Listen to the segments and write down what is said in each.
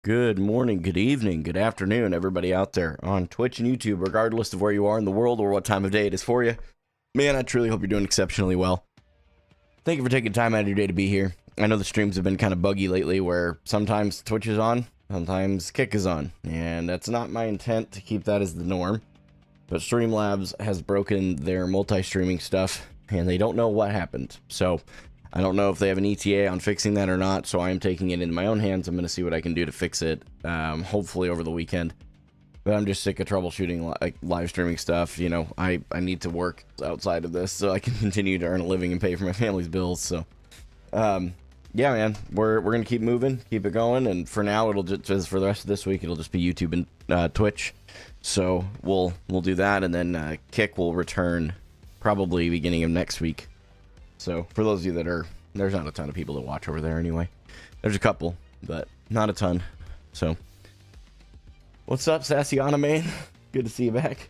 Good morning, good evening, good afternoon, everybody out there on Twitch and YouTube, regardless of where you are in the world or what time of day it is for you. Man, I truly hope you're doing exceptionally well. Thank you for taking time out of your day to be here. I know the streams have been kind of buggy lately where sometimes Twitch is on, sometimes Kick is on, and that's not my intent to keep that as the norm. But Streamlabs has broken their multi-streaming stuff, and they don't know what happened. So I don't know if they have an ETA on fixing that or not, so I am taking it into my own hands. I'm going to see what I can do to fix it, hopefully over the weekend. But I'm just sick of troubleshooting like live streaming stuff. You know, I need to work outside of this so I can continue to earn a living and pay for my family's bills. So, yeah, man, we're going to keep moving, keep it going. And for now, it'll just, for the rest of this week, it'll just be YouTube and Twitch. So we'll do that, and then Kick will return probably beginning of next week. So for those of you that are, there's not a ton of people that watch over there anyway. There's a couple, but not a ton. So what's up, Sassiana Main? Good to see you back.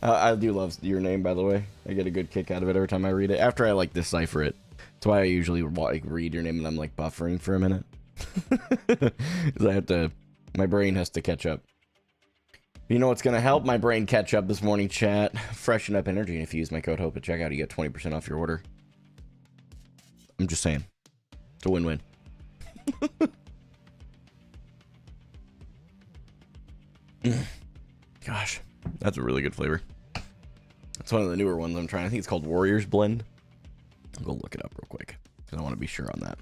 I do love your name, by the way. I get a good kick out of it every time I read it. After I like decipher it. That's why I usually like read your name and I'm like buffering for a minute. Because I have to, my brain has to catch up. You know what's going to help my brain catch up this morning, chat? Freshen up energy. And if you use my code HOPE at checkout, you get 20% off your order. I'm just saying. It's a win-win. Gosh, that's a really good flavor. It's one of the newer ones I'm trying. I think it's called Warriors Blend. I'll go look it up real quick because I want to be sure on that.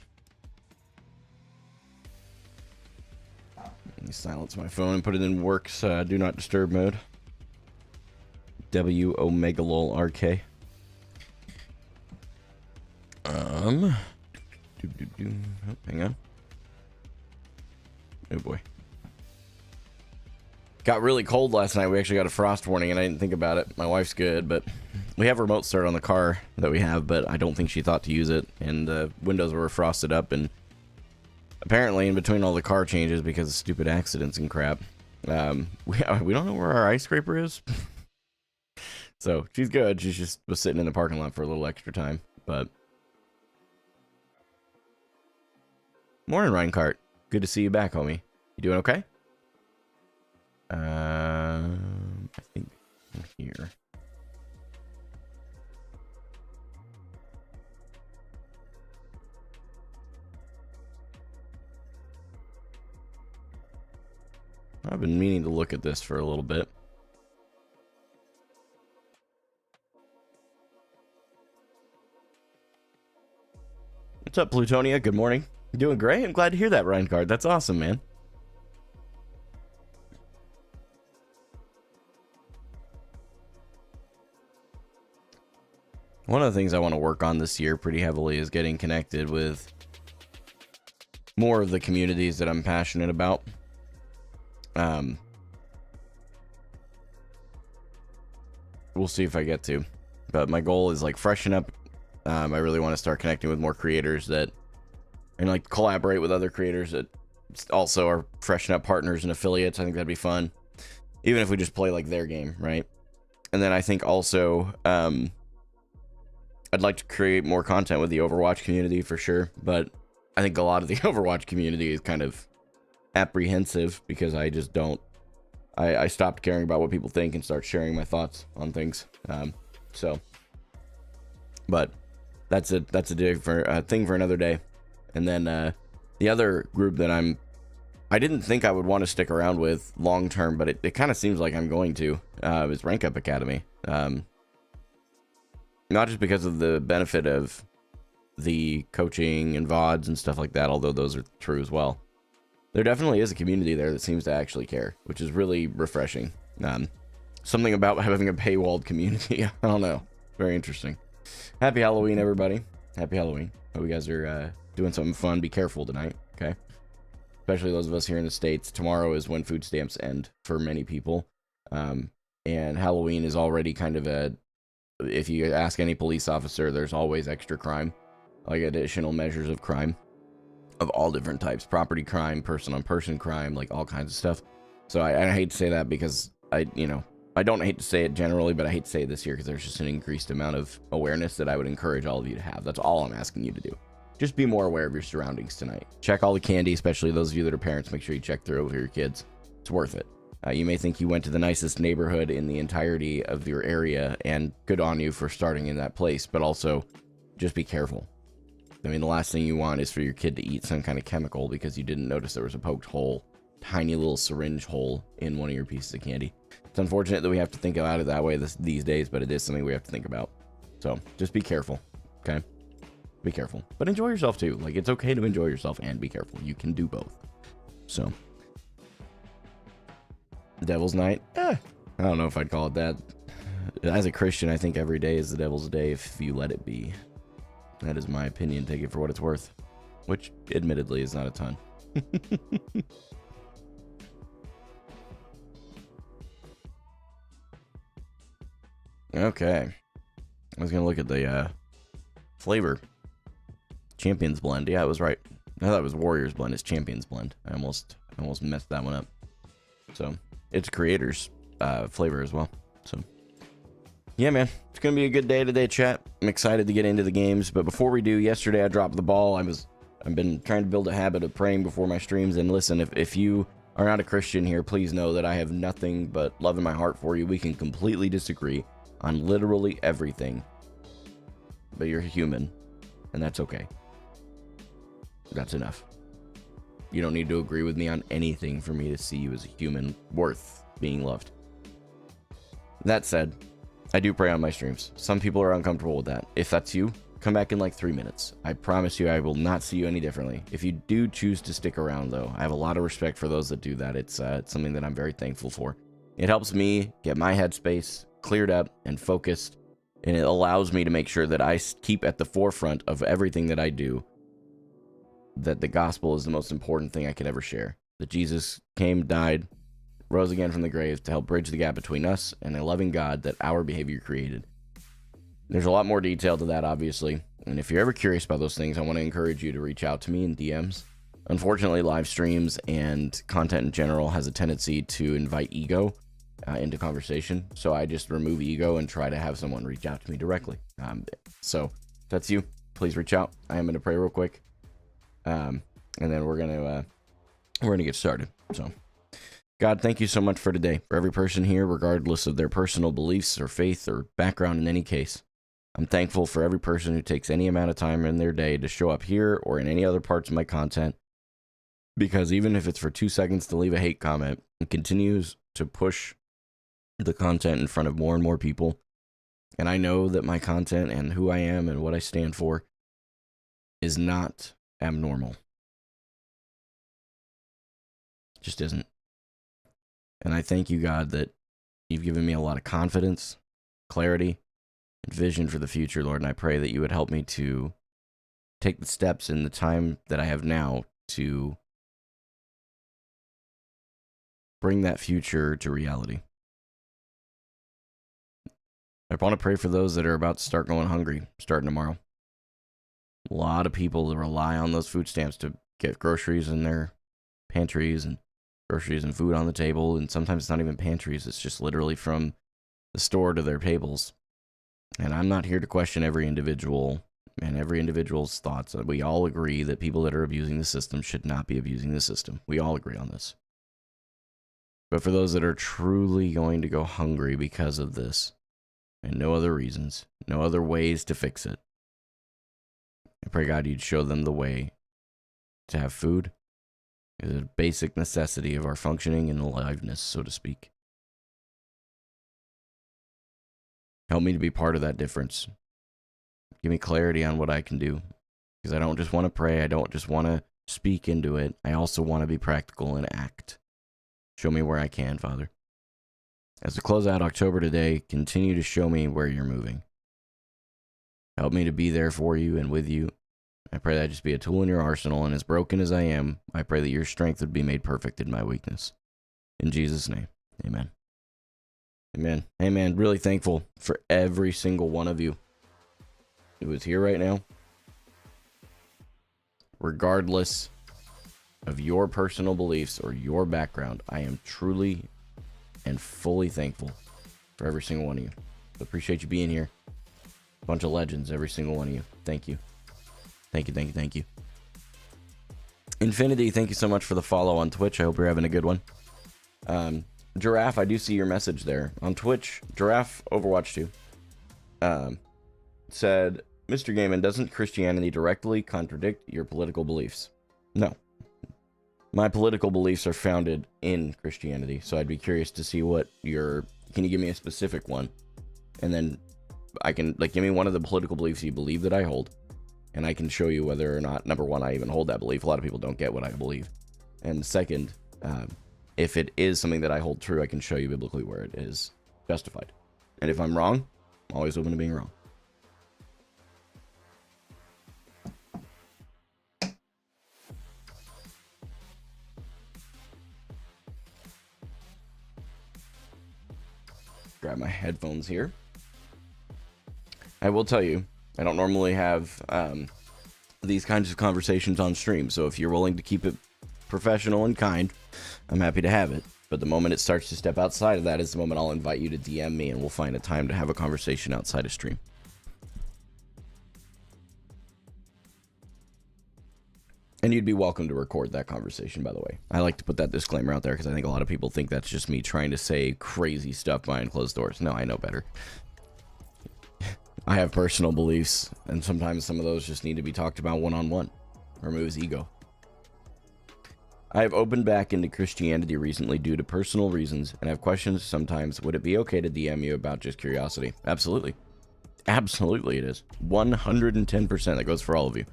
Let me silence my phone and put it in works do not disturb mode. W Omega lol RK. Oh, hang on. Oh boy. Got really cold last night. We actually got a frost warning and I didn't think about it. My wife's good, but we have remote start on the car that we have, but I don't think she thought to use it. And the windows were frosted up, and apparently in between all the car changes because of stupid accidents and crap, we don't know where our ice scraper is. So she's good. She's just was sitting in the parking lot for a little extra time, but morning, Reinhardt. Good to see you back, homie. You doing okay? I think I'm here. I've been meaning to look at this for a little bit. What's up, Plutonia? Good morning. You doing great? I'm glad to hear that, Reinhardt. That's awesome, man. One of the things I want to work on this year pretty heavily is getting connected with more of the communities that I'm passionate about. We'll see if I get to, but my goal is like freshen up. I really want to start connecting with more creators that, and like collaborate with other creators that also are freshen up partners and affiliates. I think that'd be fun, even if we just play like their game, right? And then I think also I'd like to create more content with the Overwatch community for sure, but I think a lot of the Overwatch community is kind of apprehensive because I just don't, I stopped caring about what people think and start sharing my thoughts on things. So, but that's a different thing for another day. And then the other group that I didn't think I would want to stick around with long term, but it kind of seems like I'm going to, is Rank Up Academy. Not just because of the benefit of the coaching and VODs and stuff like that, although those are true as well. There definitely is a community there that seems to actually care, which is really refreshing. Something about having a paywalled community. I don't know. Very interesting. Happy Halloween, everybody. Happy Halloween. Hope you guys are doing something fun. Be careful tonight, okay? Especially those of us here in the States. Tomorrow is when food stamps end for many people. And Halloween is already kind of a, if you ask any police officer, there's always extra crime, like additional measures of crime of all different types, property crime, person-on-person crime, like all kinds of stuff. So I hate to say that because I don't hate to say it generally, but I hate to say it this year because there's just an increased amount of awareness that I would encourage all of you to have. That's all I'm asking you to do. just be more aware of your surroundings tonight. Check all the candy, especially those of you that are parents. Make sure you check through over your kids. It's worth it. You may think you went to the nicest neighborhood in the entirety of your area, and good on you for starting in that place, but also just be careful. I mean, the last thing you want is for your kid to eat some kind of chemical because you didn't notice there was a poked hole, tiny little syringe hole in one of your pieces of candy. It's unfortunate that we have to think about it that way these days, but it is something we have to think about. So just be careful, okay? Be careful, but enjoy yourself too. Like, it's okay to enjoy yourself and be careful. You can do both. So the Devil's Night, I don't know if I'd call it that. As a Christian, I think every day is the Devil's Day if you let it be. That is my opinion. Take it for what it's worth, which admittedly is not a ton. Okay, I was gonna look at the flavor. Champions Blend. Yeah, I was right. I thought it was Warriors Blend. It's Champions Blend. I almost messed that one up. So it's Creators flavor as well. So yeah, man, it's gonna be a good day today, chat. I'm excited to get into the games, but before we do, yesterday I dropped the ball. I've been trying to build a habit of praying before my streams. And listen, if you are not a Christian here, please know that I have nothing but love in my heart for you. We can completely disagree on literally everything, but you're human, and that's okay. That's enough. You don't need to agree with me on anything for me to see you as a human worth being loved. That said, I do pray on my streams. Some people are uncomfortable with that. If that's you, come back in like 3 minutes. I promise you I will not see you any differently. If you do choose to stick around, though, I have a lot of respect for those that do that. It's something that I'm very thankful for. It helps me get my headspace cleared up and focused, and it allows me to make sure that I keep at the forefront of everything that I do, that the gospel is the most important thing I could ever share. That Jesus came, died, rose again from the grave to help bridge the gap between us and a loving God that our behavior created. There's a lot more detail to that, obviously, and if you're ever curious about those things, I want to encourage you to reach out to me in DMs. Unfortunately, live streams and content in general has a tendency to invite ego into conversation, so I just remove ego and try to have someone reach out to me directly. So if that's you, please reach out. I am going to pray real quick, and then we're gonna get started. So, God, thank you so much for today, for every person here, regardless of their personal beliefs or faith or background in any case. I'm thankful for every person who takes any amount of time in their day to show up here or in any other parts of my content, because even if it's for 2 seconds to leave a hate comment, it continues to push the content in front of more and more people. And I know that my content and who I am and what I stand for is not abnormal. It just isn't. And I thank you, God, that you've given me a lot of confidence, clarity, and vision for the future, Lord. And I pray that you would help me to take the steps in the time that I have now to bring that future to reality. I want to pray for those that are about to start going hungry, starting tomorrow. A lot of people rely on those food stamps to get groceries in their pantries and groceries and food on the table, and sometimes it's not even pantries, it's just literally from the store to their tables. And I'm not here to question every individual and every individual's thoughts. We all agree that people that are abusing the system should not be abusing the system. We all agree on this. But for those that are truly going to go hungry because of this, and no other reasons, no other ways to fix it, I pray, God, you'd show them the way to have food. It's a basic necessity of our functioning and aliveness, so to speak. Help me to be part of that difference. Give me clarity on what I can do, because I don't just want to pray. I don't just want to speak into it. I also want to be practical and act. Show me where I can, Father. As we close out October today, continue to show me where you're moving. Help me to be there for you and with you. I pray that I just be a tool in your arsenal, and as broken as I am, I pray that your strength would be made perfect in my weakness. In Jesus' name, amen. Amen. Amen. Really thankful for every single one of you who is here right now. Regardless of your personal beliefs or your background, I am truly and fully thankful for every single one of you. So appreciate you being here. Bunch of legends, every single one of you. Thank you. Thank you, thank you, thank you. Infinity, thank you so much for the follow on Twitch. I hope you're having a good one. Giraffe, I do see your message there. On Twitch, Giraffe Overwatch 2 said, Mr. Gaiman, doesn't Christianity directly contradict your political beliefs? No. My political beliefs are founded in Christianity, so I'd be curious to see what your... Can you give me a specific one? And then I can, like, give me one of the political beliefs you believe that I hold, and I can show you whether or not, number one, I even hold that belief. A lot of people don't get what I believe. And second, if it is something that I hold true, I can show you biblically where it is justified. And if I'm wrong, I'm always open to being wrong. Grab my headphones here. I will tell you, I don't normally have these kinds of conversations on stream, so if you're willing to keep it professional and kind, I'm happy to have it. But the moment it starts to step outside of that is the moment I'll invite you to DM me, and we'll find a time to have a conversation outside of stream. And you'd be welcome to record that conversation, by the way. I like to put that disclaimer out there because I think a lot of people think that's just me trying to say crazy stuff behind closed doors. No, I know better. I have personal beliefs, and sometimes some of those just need to be talked about one-on-one. Removes ego. I have opened back into Christianity recently due to personal reasons, and have questions sometimes. Would it be okay to DM you about just curiosity? Absolutely. Absolutely it is. 110%. That goes for all of you.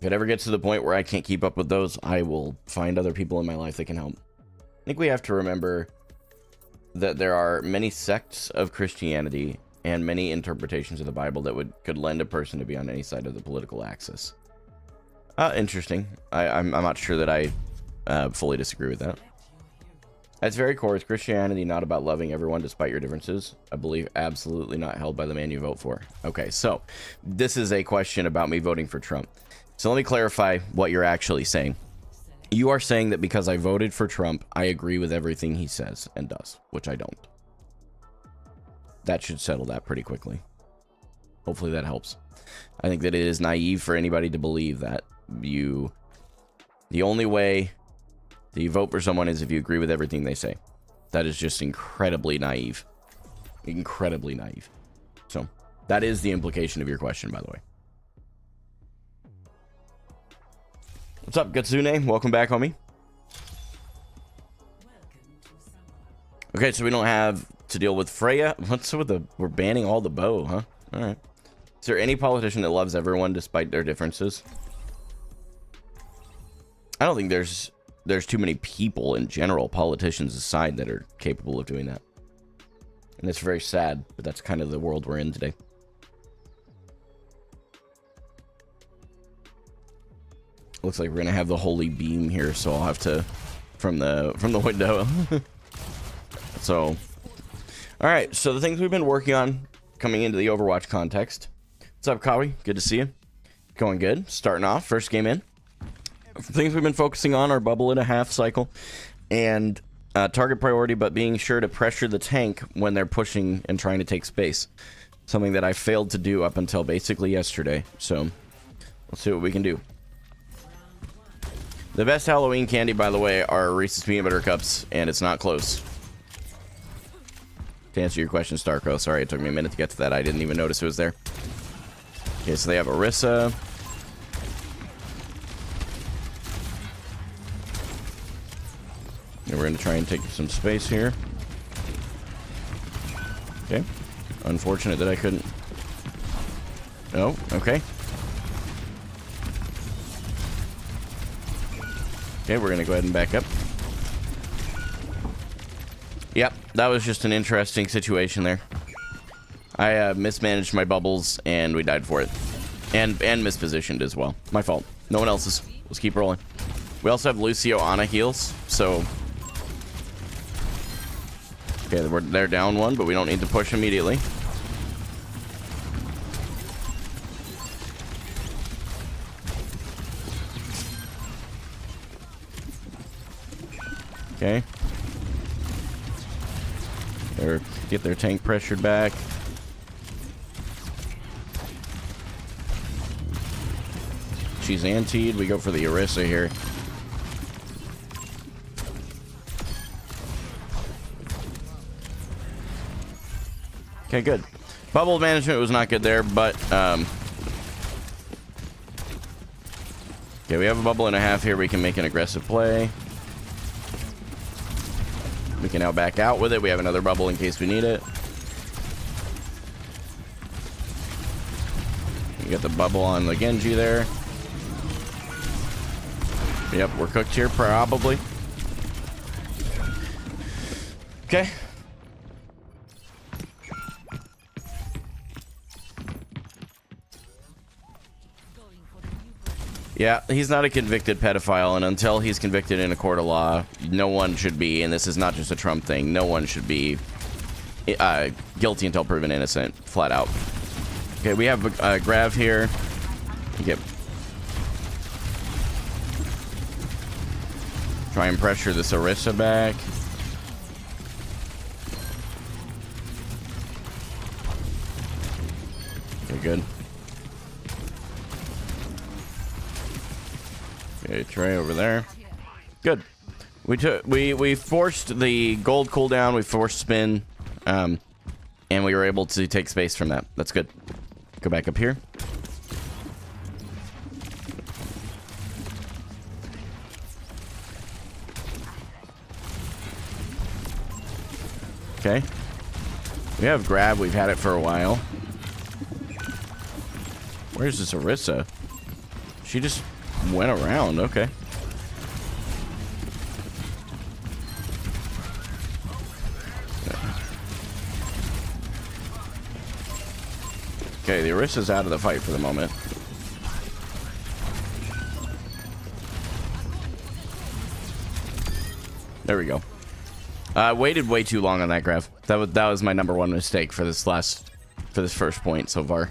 If it ever gets to the point where I can't keep up with those, I will find other people in my life that can help. I think we have to remember that there are many sects of Christianity and many interpretations of the Bible that could lend a person to be on any side of the political axis. Interesting. I'm not sure that I fully disagree with that. At its very core, is Christianity not about loving everyone despite your differences? I believe absolutely not held by the man you vote for. Okay, so this is a question about me voting for Trump. So let me clarify what you're actually saying. You are saying that because I voted for Trump, I agree with everything he says and does, which I don't. That should settle that pretty quickly. Hopefully that helps. I think that it is naive for anybody to believe that the only way that you vote for someone is if you agree with everything they say. That is just incredibly naive. Incredibly naive. So that is the implication of your question, by the way. What's up, Gatsune? Welcome back, homie. Okay, so we don't have to deal with Freya. What's with we're banning all the bow, huh? All right. Is there any politician that loves everyone despite their differences? I don't think there's too many people in general, politicians aside, that are capable of doing that. And it's very sad, but that's kind of the world we're in today. Looks like we're gonna have the holy beam here, so I'll have to from the window. So, all right. So the things we've been working on coming into the Overwatch context. What's up, Kawi? Good to see you. Going good. Starting off, first game in. Things we've been focusing on are bubble and a half cycle, and target priority, but being sure to pressure the tank when they're pushing and trying to take space. Something that I failed to do up until basically yesterday. So let's see what we can do. The best Halloween candy, by the way, are Reese's Peanut Butter Cups, and it's not close. To answer your question, Starco, sorry it took me a minute to get to that. I didn't even notice it was there. Okay, so they have Orisa. And we're going to try and take some space here. Okay. Unfortunate that I couldn't. Oh, okay. Okay, we're going to go ahead and back up. Yep, that was just an interesting situation there. I mismanaged my bubbles, and we died for it. And mispositioned as well. My fault. No one else's. Let's keep rolling. We also have Lucio Ana heals, so... Okay, they're down one, but we don't need to push immediately. Okay. Get their tank pressured back. She's antied. We go for the Orisa here. Okay, good. Bubble management was not good there, but okay, we have a bubble and a half here. We can make an aggressive play. We can now back out with it. We have another bubble in case we need it. You got the bubble on the Genji there. Yep, we're cooked here, probably. Okay. Yeah, he's not a convicted pedophile, and until he's convicted in a court of law, no one should be, and this is not just a Trump thing, no one should be guilty until proven innocent, flat out. Okay, we have a Grav here. Get. Try and pressure this Orisa back. Okay, good. Okay, Trey over there. Good. We forced the gold cooldown. We forced spin, and we were able to take space from that. That's good. Go back up here. Okay. We have grab. We've had it for a while. Where's this Orisa? She just went around. Okay. Okay, the Orisa's out of the fight for the moment. There we go. Waited way too long on that grab. That was my number one mistake for this first point so far.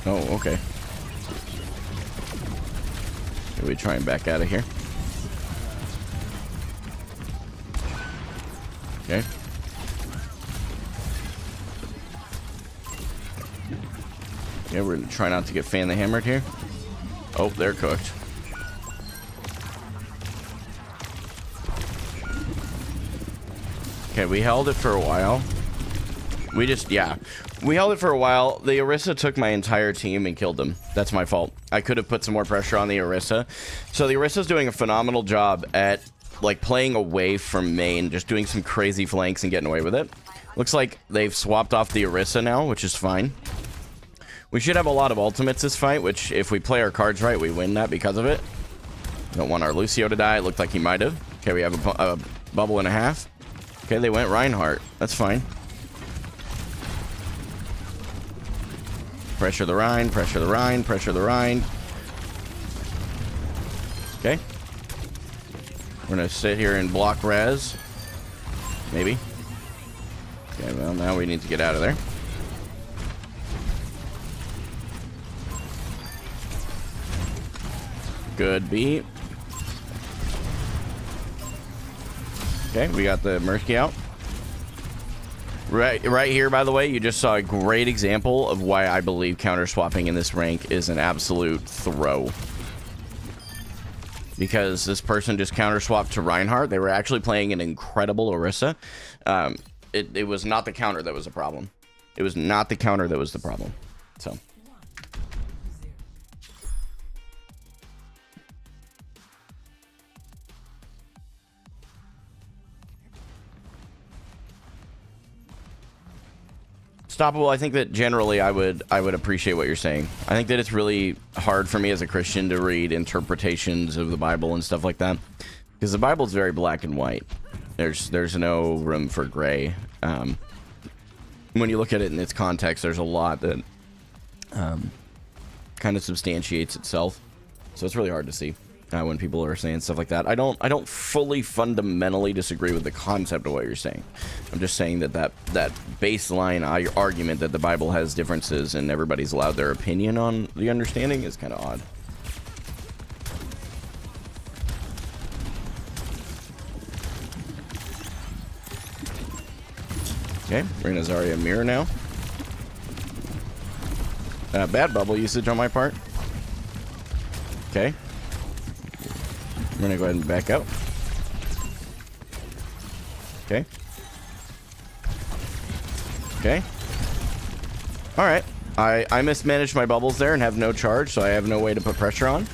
Oh, okay. Can we try and back out of here? Okay. Yeah, we're gonna try not to get fan the hammered here. Oh, they're cooked. Okay, we held it for a while. We held it for a while. The Orisa took my entire team and killed them. That's my fault. I could have put some more pressure on the Orisa. So the Orisa's doing a phenomenal job at like playing away from main, just doing some crazy flanks and getting away with it. Looks like they've swapped off the Orisa now, which is fine. We should have a lot of ultimates this fight, which if we play our cards right, we win that because of it. Don't want our Lucio to die. It looked like he might have. Okay, we have a bubble and a half. Okay, they went Reinhardt. That's fine. Pressure the Rhine, pressure the Rhine, pressure the Rhine. Okay. We're gonna sit here and block res. Maybe. Okay, well, now we need to get out of there. Good beat. Okay, we got the Mercy out. Right here, by the way, you just saw a great example of why I believe counter swapping in this rank is an absolute throw. Because this person just counter swapped to Reinhardt. They were actually playing an incredible Orisa. It was not the counter that was the problem. It was not the counter that was the problem. So. Stoppable, I think that generally I would appreciate what you're saying. I think that it's really hard for me as a Christian to read interpretations of the Bible and stuff like that, because the Bible is very black and white. There's no room for gray. When you look at it in its context, there's a lot that kind of substantiates itself, so it's really hard to see. when people are saying stuff like that. I don't fully fundamentally disagree with the concept of what you're saying. I'm just saying that baseline argument that the Bible has differences and everybody's allowed their opinion on the understanding is kind of odd. Okay, we're gonna Zarya mirror now. Bad bubble usage on my part. Okay. I'm gonna go ahead and back out. Okay. Okay. Alright. I mismanaged my bubbles there and have no charge, so I have no way to put pressure on.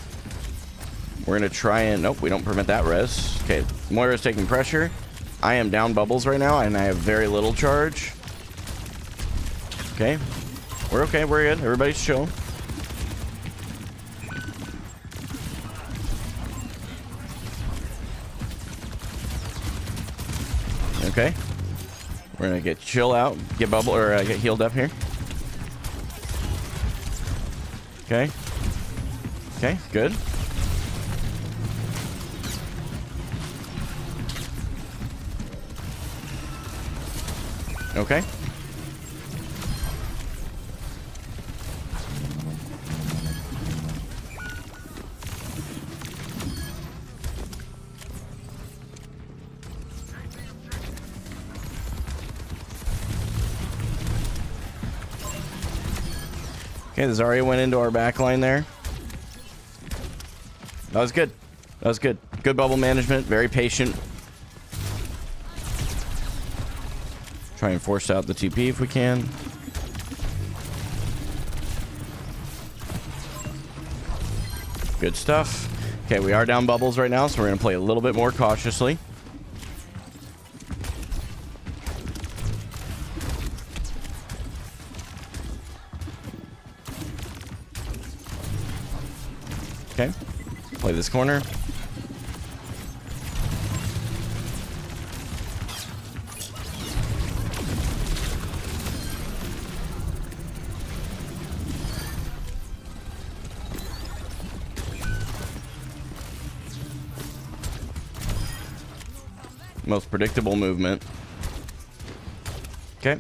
We're gonna try and... Nope, we don't prevent that res. Okay, Moira's taking pressure. I am down bubbles right now, and I have very little charge. Okay. We're okay, we're good. Everybody's chill. Okay. We're gonna get chill out, get bubble, or get healed up here. Okay. Okay, good. Okay. Okay, the Zarya went into our back line there. That was good. That was good. Good bubble management. Very patient. Try and force out the TP if we can. Good stuff. Okay, we are down bubbles right now, so we're going to play a little bit more cautiously. Okay, play this corner. Most predictable movement. Okay.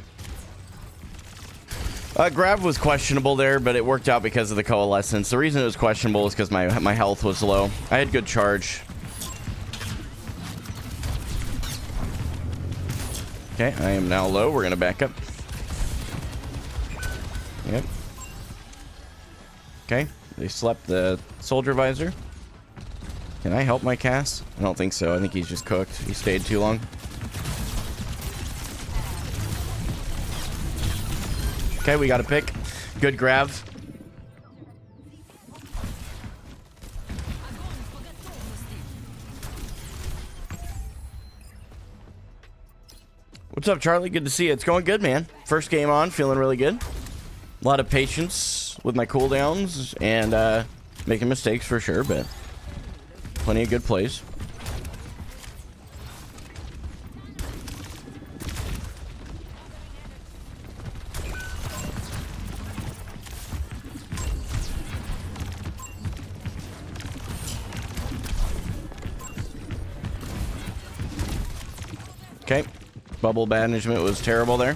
Grab was questionable there, but it worked out because of the coalescence. The reason it was questionable is because my health was low. I had good charge. Okay, I am now low. We're going to back up. Yep. Okay, they slept the soldier visor. Can I help my Cass? I don't think so. I think he's just cooked. He stayed too long. Okay, we got a pick. Good grab. What's up, Charlie? Good to see you. It's going good, man. First game on, feeling really good. A lot of patience with my cooldowns and making mistakes for sure, but plenty of good plays. Okay, bubble management was terrible there.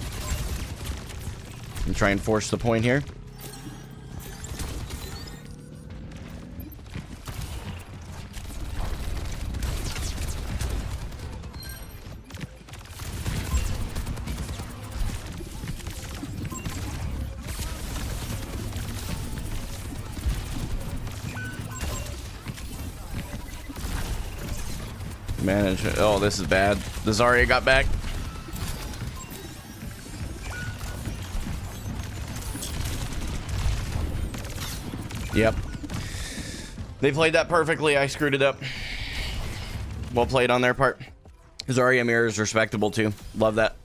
And try and force the point here. Manage. Oh, this is bad. The Zarya got back. Yep. They played that perfectly. I screwed it up. Well played on their part. Zarya mirror is respectable too. Love that.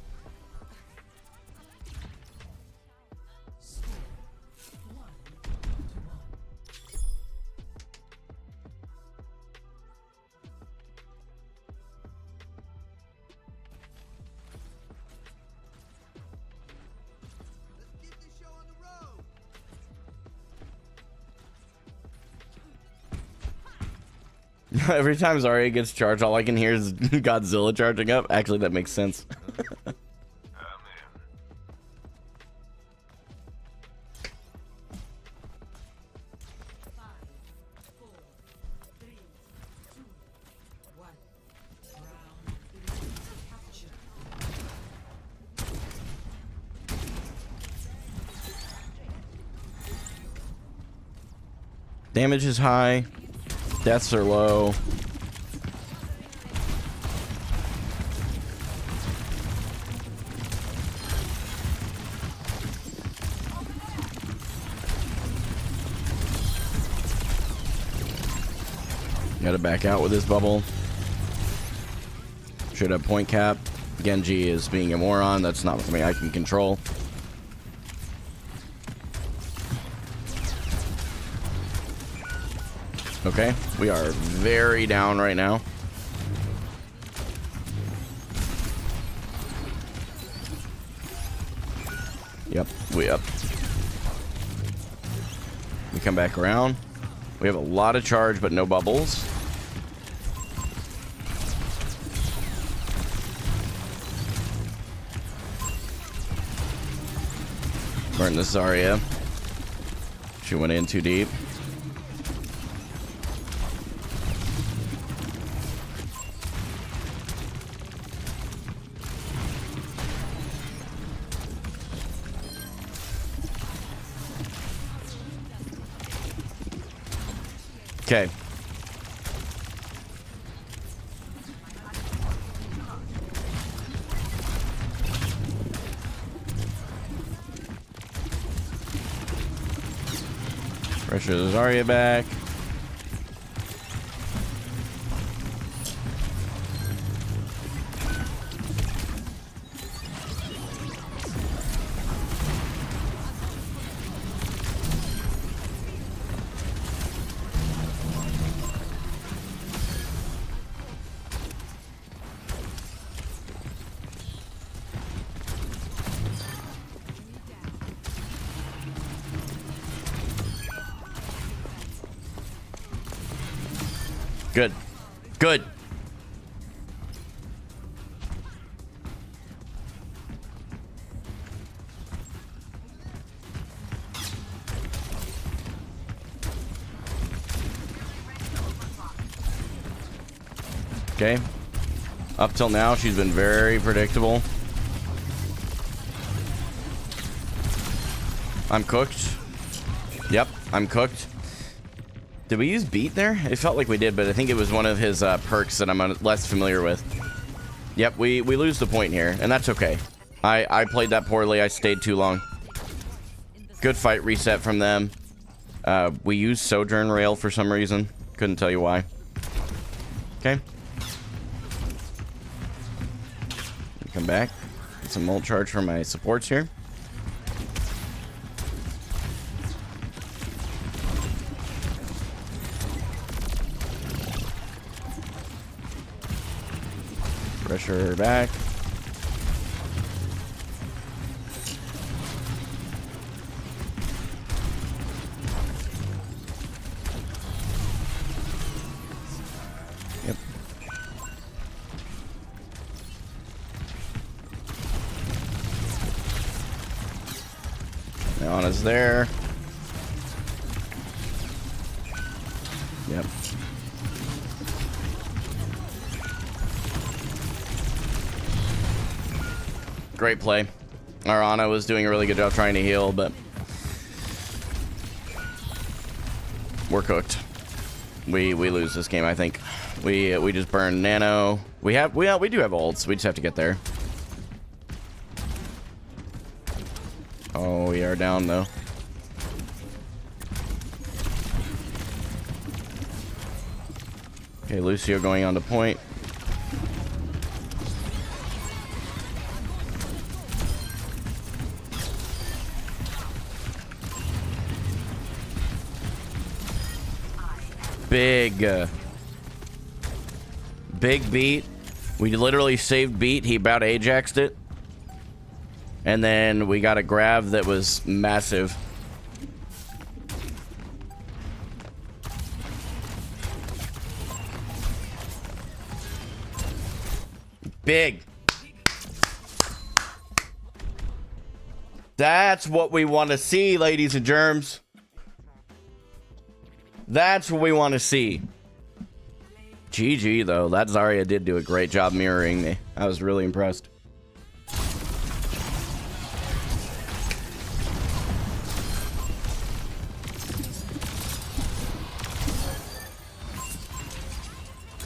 Every time Zarya gets charged, all I can hear is Godzilla charging up. Actually, that makes sense. Damage is high. Deaths are low. Gotta back out with this bubble. Should have point cap. Genji is being a moron. That's not something I can control. Okay, we are very down right now. Yep, we up. We come back around. We have a lot of charge, but no bubbles. Burn this Zarya. She went in too deep. Okay. Pressure the Zarya back. Good. Good. Okay. Up till now, she's been very predictable. I'm cooked. Yep, I'm cooked. Did we use beat there? It felt like we did, but I think it was one of his perks that I'm less familiar with. Yep, we lose the point here, and that's okay. I played that poorly. I stayed too long. Good fight reset from them. We used Sojourn Rail for some reason. Couldn't tell you why. Okay. Come back. Get some ult charge for my supports here. Pressure her back. Yep. Ana's there. Yep. Great play. Our Ana was doing a really good job trying to heal, but we're cooked. We lose this game, I think. We just burn Nano. We do have ults. We just have to get there. Oh, we are down though. Okay, Lucio going on to point. Big beat. We literally saved beat. He about Ajaxed it. And then we got a grab that was massive. Big. That's what we want to see, ladies and germs. That's what we want to see. GG, though. That Zarya did do a great job mirroring me. I was really impressed.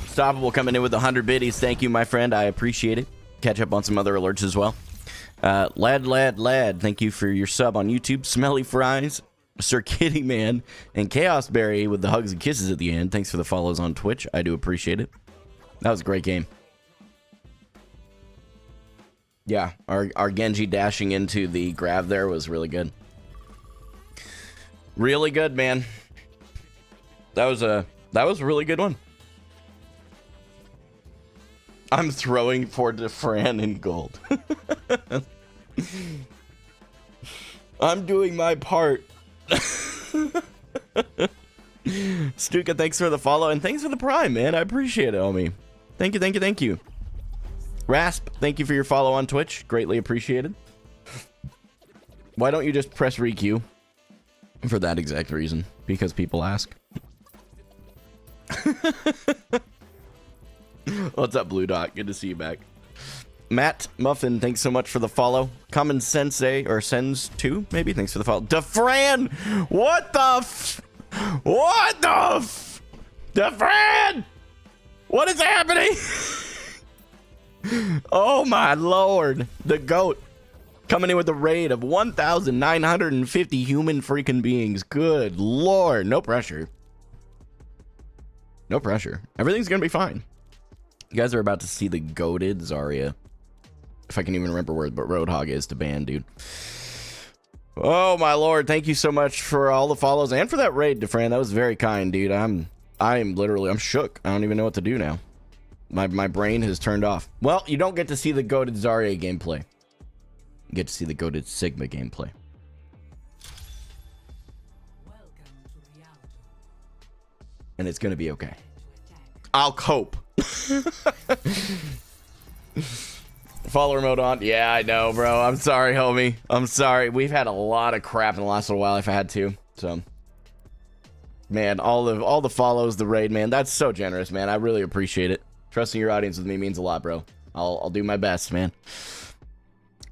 Stoppable coming in with 100 biddies. Thank you, my friend. I appreciate it. Catch up on some other alerts as well. Lad, thank you for your sub on YouTube. Smelly Fries, Sir Kitty Man, and Chaos Berry with the hugs and kisses at the end. Thanks for the follows on Twitch. I do appreciate it. That was a great game. Yeah, our Genji dashing into the grab there was really good. Really good, man. That was a really good one. I'm throwing for DeFran in gold. I'm doing my part. Stuka, thanks for the follow, and thanks for the prime, man. I appreciate it, homie. Thank you. Rasp, thank you for your follow on Twitch. Greatly appreciated. Why don't you just press ReQ? For that exact reason. Because people ask. What's up, Blue Dot? Good to see you back. Matt Muffin, thanks so much for the follow. Common Sensei, or Sens 2, maybe? Thanks for the follow. DeFran! What the DeFran! What is happening? Oh my lord. The GOAT. Coming in with a raid of 1,950 human freaking beings. Good lord. No pressure. No pressure. Everything's gonna be fine. You guys are about to see the goated Zarya. If I can even remember where but Roadhog is to ban, dude. Oh my lord, thank you so much for all the follows and for that raid, DeFran. That was very kind, dude. I'm shook. I don't even know what to do now. My brain has turned off. Well, you don't get to see the goated Zarya gameplay. You get to see the goated Sigma gameplay. And it's gonna be okay. I'll cope. Follower mode on. Yeah, I know, bro. I'm sorry, homie. I'm sorry. We've had a lot of crap in the last little while if I had to. So, man, all the follows, the raid, man. That's so generous, man. I really appreciate it. Trusting your audience with me means a lot, bro. I'll do my best, man.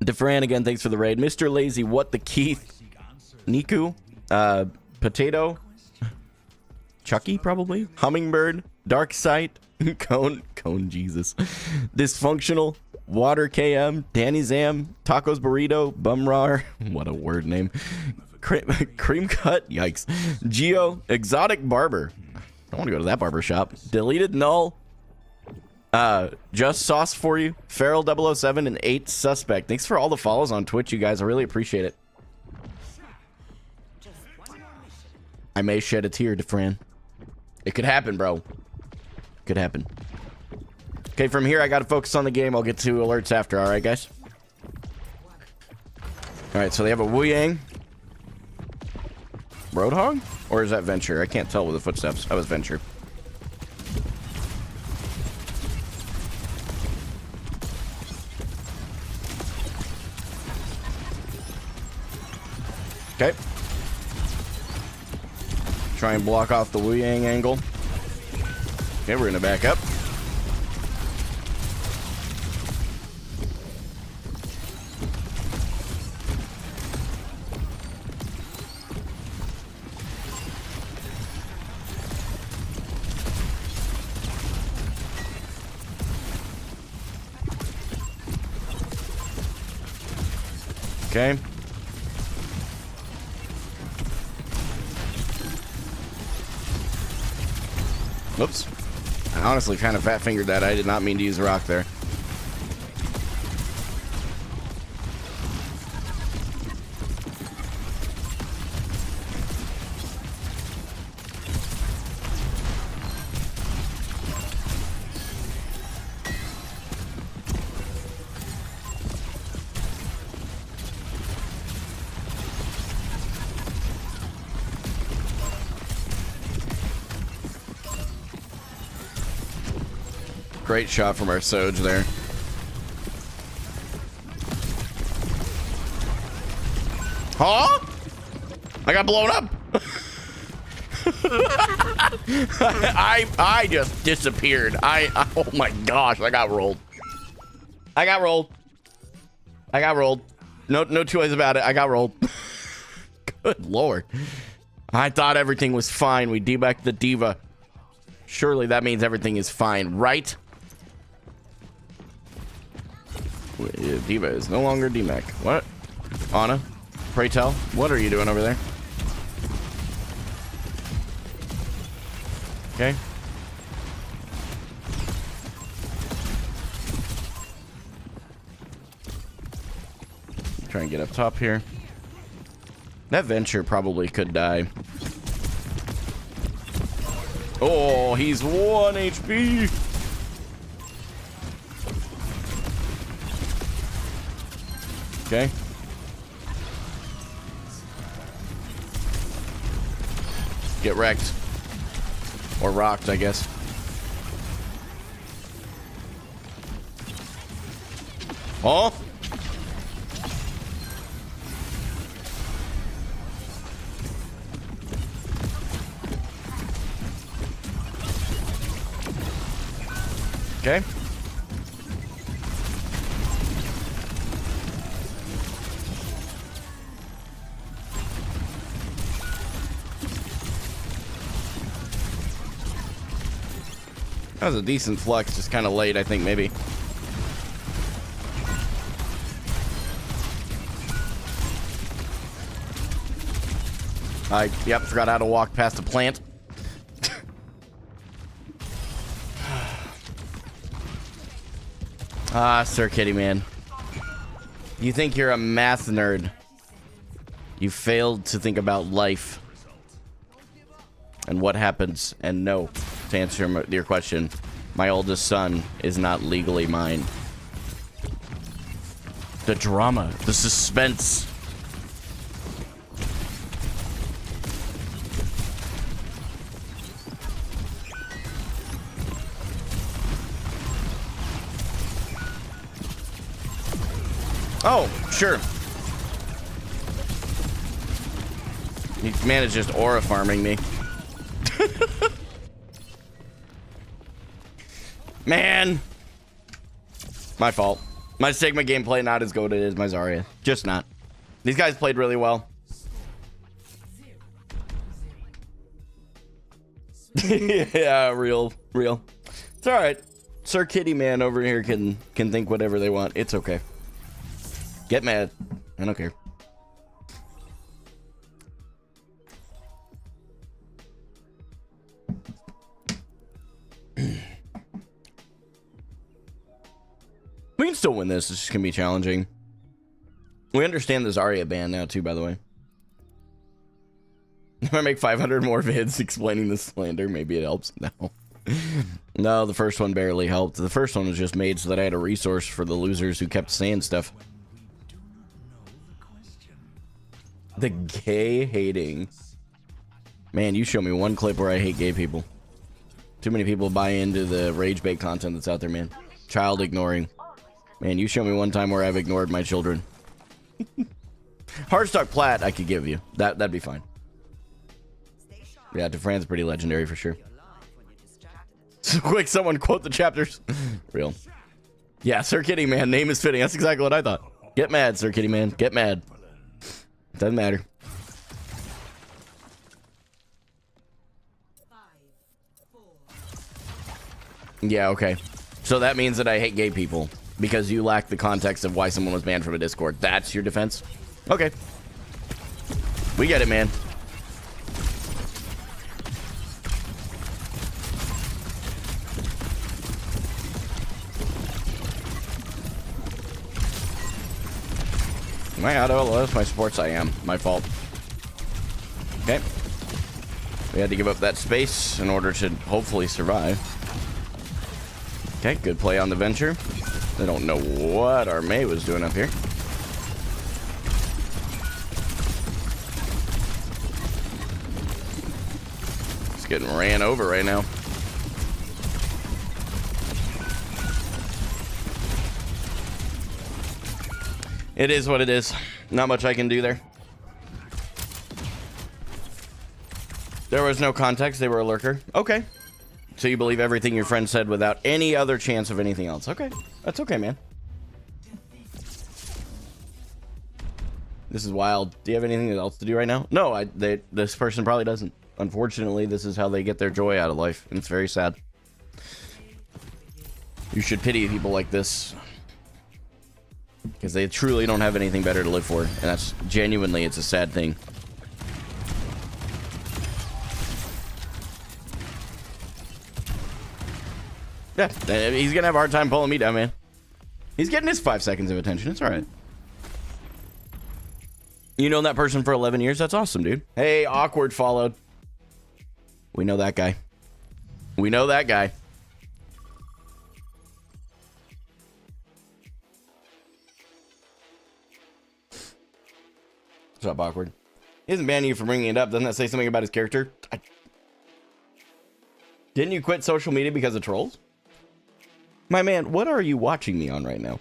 DeFran, again, thanks for the raid. Mr. Lazy, what the Keith? Niku? Potato? Chucky, probably? Hummingbird? Dark Sight? Cone Jesus. Dysfunctional? Water KM? Danny Zam? Tacos Burrito? Bumrar? What a word name. Cream Cut? Yikes. Geo? Exotic Barber? I want to go to that barber shop. Deleted Null? Just Sauce for you. Feral 007 and 8 Suspect. Thanks for all the follows on Twitch, you guys. I really appreciate it. I may shed a tear, DeFran. It could happen, bro. Could happen. Okay, from here, I gotta focus on the game. I'll get to alerts after, alright, guys? Alright, so they have a Wu Yang. Roadhog? Or is that Venture? I can't tell with the footsteps. That was Venture. Okay. Try and block off the Wu Yang angle. Okay, we're gonna back up. Okay. Whoops. I honestly kind of fat fingered that. I did not mean to use a rock there. Great shot from our Soj there. Huh? I got blown up. I just disappeared. Oh my gosh, I got rolled. I got rolled. No two ways about it. I got rolled. Good Lord. I thought everything was fine. We debacked the diva. Surely that means everything is fine, right? Diva is no longer DMAC. What? Anna, pray tell, what are you doing over there? Okay. Try and get up top here. That Venture probably could die. Oh, he's 1 HP. Okay. Get wrecked. Or rocked, I guess. Oh! Okay. That was a decent flux, just kind of late, I think, maybe. Yep, forgot how to walk past a plant. Ah, Sir Kitty Man. You think you're a math nerd. You failed to think about life. And what happens. And no, to answer your question, my oldest son is not legally mine. The drama, the suspense. Oh, sure. Man is just aura farming me. Man. My fault. My Sigma gameplay not as goated as my Zarya. Just not. These guys played really well. Yeah, real. It's alright. Sir Kitty Man over here can think whatever they want. It's okay. Get mad. I don't care. We can still win this. It's just gonna be challenging. We understand the Zarya ban now too, by the way. If I make 500 more vids explaining the slander, maybe it helps. No. No, the first one barely helped. The first one was just made so that I had a resource for the losers who kept saying stuff. The gay hating. Man, you show me one clip where I hate gay people. Too many people buy into the rage bait content that's out there, man. Child ignoring. Man, you show me one time where I've ignored my children. Hardstock Plat I could give you. That'd be fine. Yeah, Defran's pretty legendary for sure. So quick, someone quote the chapters. Real. Yeah, Sir Kitty Man, name is fitting. That's exactly what I thought. Get mad, Sir Kitty Man. Get mad. Doesn't matter. Yeah, okay. So that means that I hate gay people because you lack the context of why someone was banned from a Discord. That's your defense? Okay. We get it, man. Am I auto? Well, that's my sports. I am. My fault. Okay. We had to give up that space in order to hopefully survive. Okay, good play on the Venture. I don't know what our Mei was doing up here. It's getting ran over right now. It is what it is. Not much I can do there. There was no context. They were a lurker. Okay. So you believe everything your friend said without any other chance of anything else. Okay. That's okay, man. This is wild. Do you have anything else to do right now? No, this person probably doesn't. Unfortunately, this is how they get their joy out of life, and it's very sad. You should pity people like this, because they truly don't have anything better to live for, and that's genuinely, it's a sad thing. Yeah, he's gonna have a hard time pulling me down, man. He's getting his 5 seconds of attention. It's all right. You known that person for 11 years? That's awesome, dude. Hey, awkward followed. We know that guy. We know that guy. What's up, awkward? He isn't banning you for bringing it up. Doesn't that say something about his character? Didn't you quit social media because of trolls? My man, what are you watching me on right now?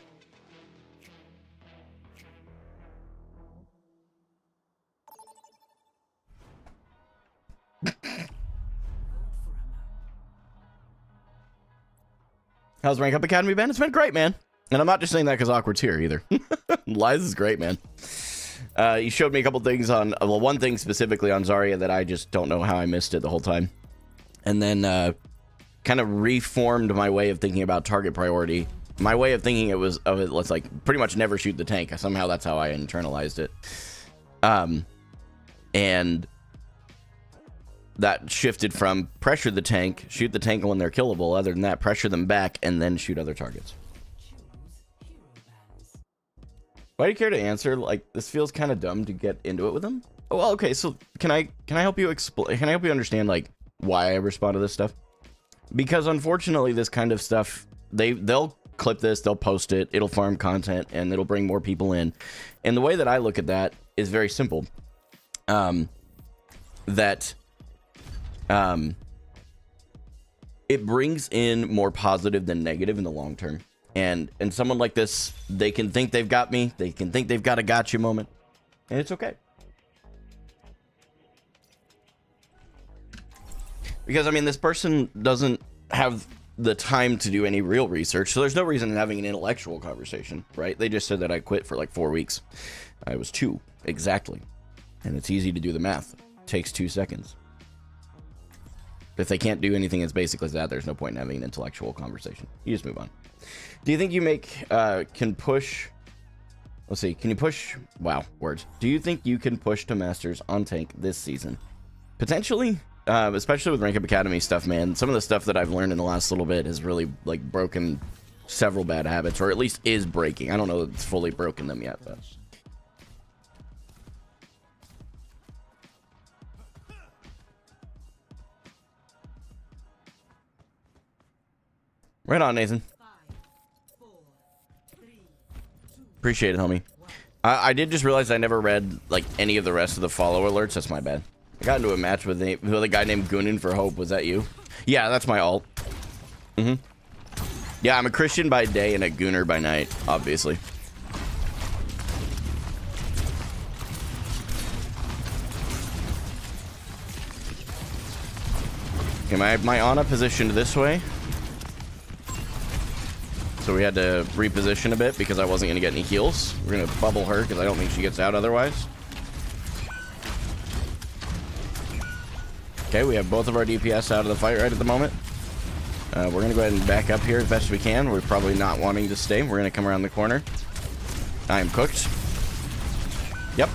How's Rank Up Academy been? It's been great, man. And I'm not just saying that because Awkward's here either. Lies is great, man. He showed me a couple things on, well, one thing specifically on Zarya that I just don't know how I missed it the whole time. And then kind of reformed my way of thinking about target priority. My way of thinking let's like pretty much never shoot the tank. Somehow that's how I internalized it. And that shifted from pressure the tank, shoot the tank when they're killable. Other than that, pressure them back and then shoot other targets. Why do you care to answer? Like, this feels kind of dumb to get into it with them. Oh, well, okay. So can I help you explain? Can I help you understand like why I respond to this stuff? Because unfortunately, this kind of stuff, they'll clip this, they'll post it, it'll farm content, and it'll bring more people in. And the way that I look at that is very simple. It brings in more positive than negative in the long term. And someone like this, they can think they've got me, they can think they've got a gotcha moment, and it's okay. Because, I mean, this person doesn't have the time to do any real research, so there's no reason in having an intellectual conversation, right? They just said that I quit for like 4 weeks. I was 2, exactly. And it's easy to do the math. It takes 2 seconds. If they can't do anything as basic as that, there's no point in having an intellectual conversation. You just move on. Do you think you can push... Let's see, can you push... Wow, words. Do you think you can push to Masters on tank this season? Potentially, especially with Rank Up Academy stuff, man. Some of the stuff that I've learned in the last little bit has really, like, broken several bad habits, or at least is breaking. I don't know that it's fully broken them yet, but... Right on, Nathan. Appreciate it, homie. I did just realize I never read like any of the rest of the follow alerts. That's my bad. I got into a match with a guy named Gunin for Hope. Was that you? Yeah, that's my alt. Yeah, I'm a Christian by day and a Gooner by night, obviously. Okay, my Ana positioned this way. So we had to reposition a bit because I wasn't going to get any heals. We're going to bubble her because I don't think she gets out otherwise. Okay, we have both of our DPS out of the fight right at the moment. We're going to go ahead and back up here as best we can. We're probably not wanting to stay. We're going to come around the corner. I am cooked. Yep.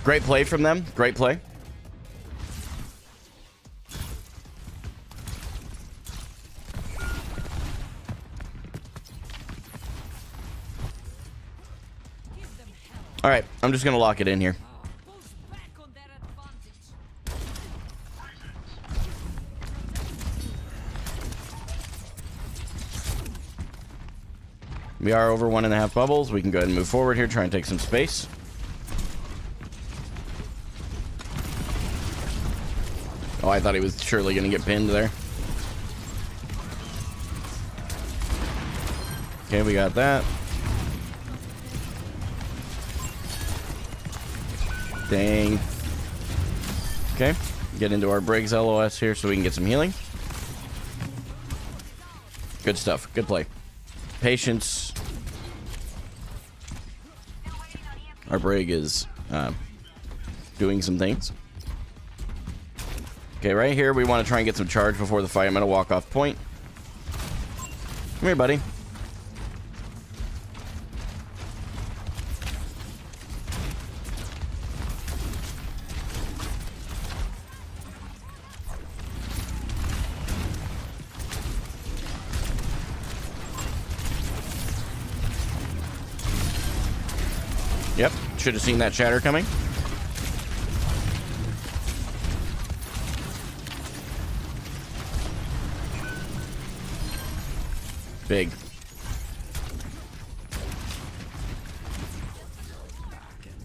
Great play from them. Great play. All right, I'm just gonna lock it in here. We are over 1.5 bubbles. We can go ahead and move forward here, try and take some space. Oh, I thought he was surely gonna get pinned there. Okay, we got that. Dang. Okay. Get into our Briggs LOS here so we can get some healing. Good stuff. Good play. Patience. Our Brig is doing some things. Okay, right here we want to try and get some charge before the fight. I'm going to walk off point. Come here, buddy. Yep, should have seen that shatter coming. Big.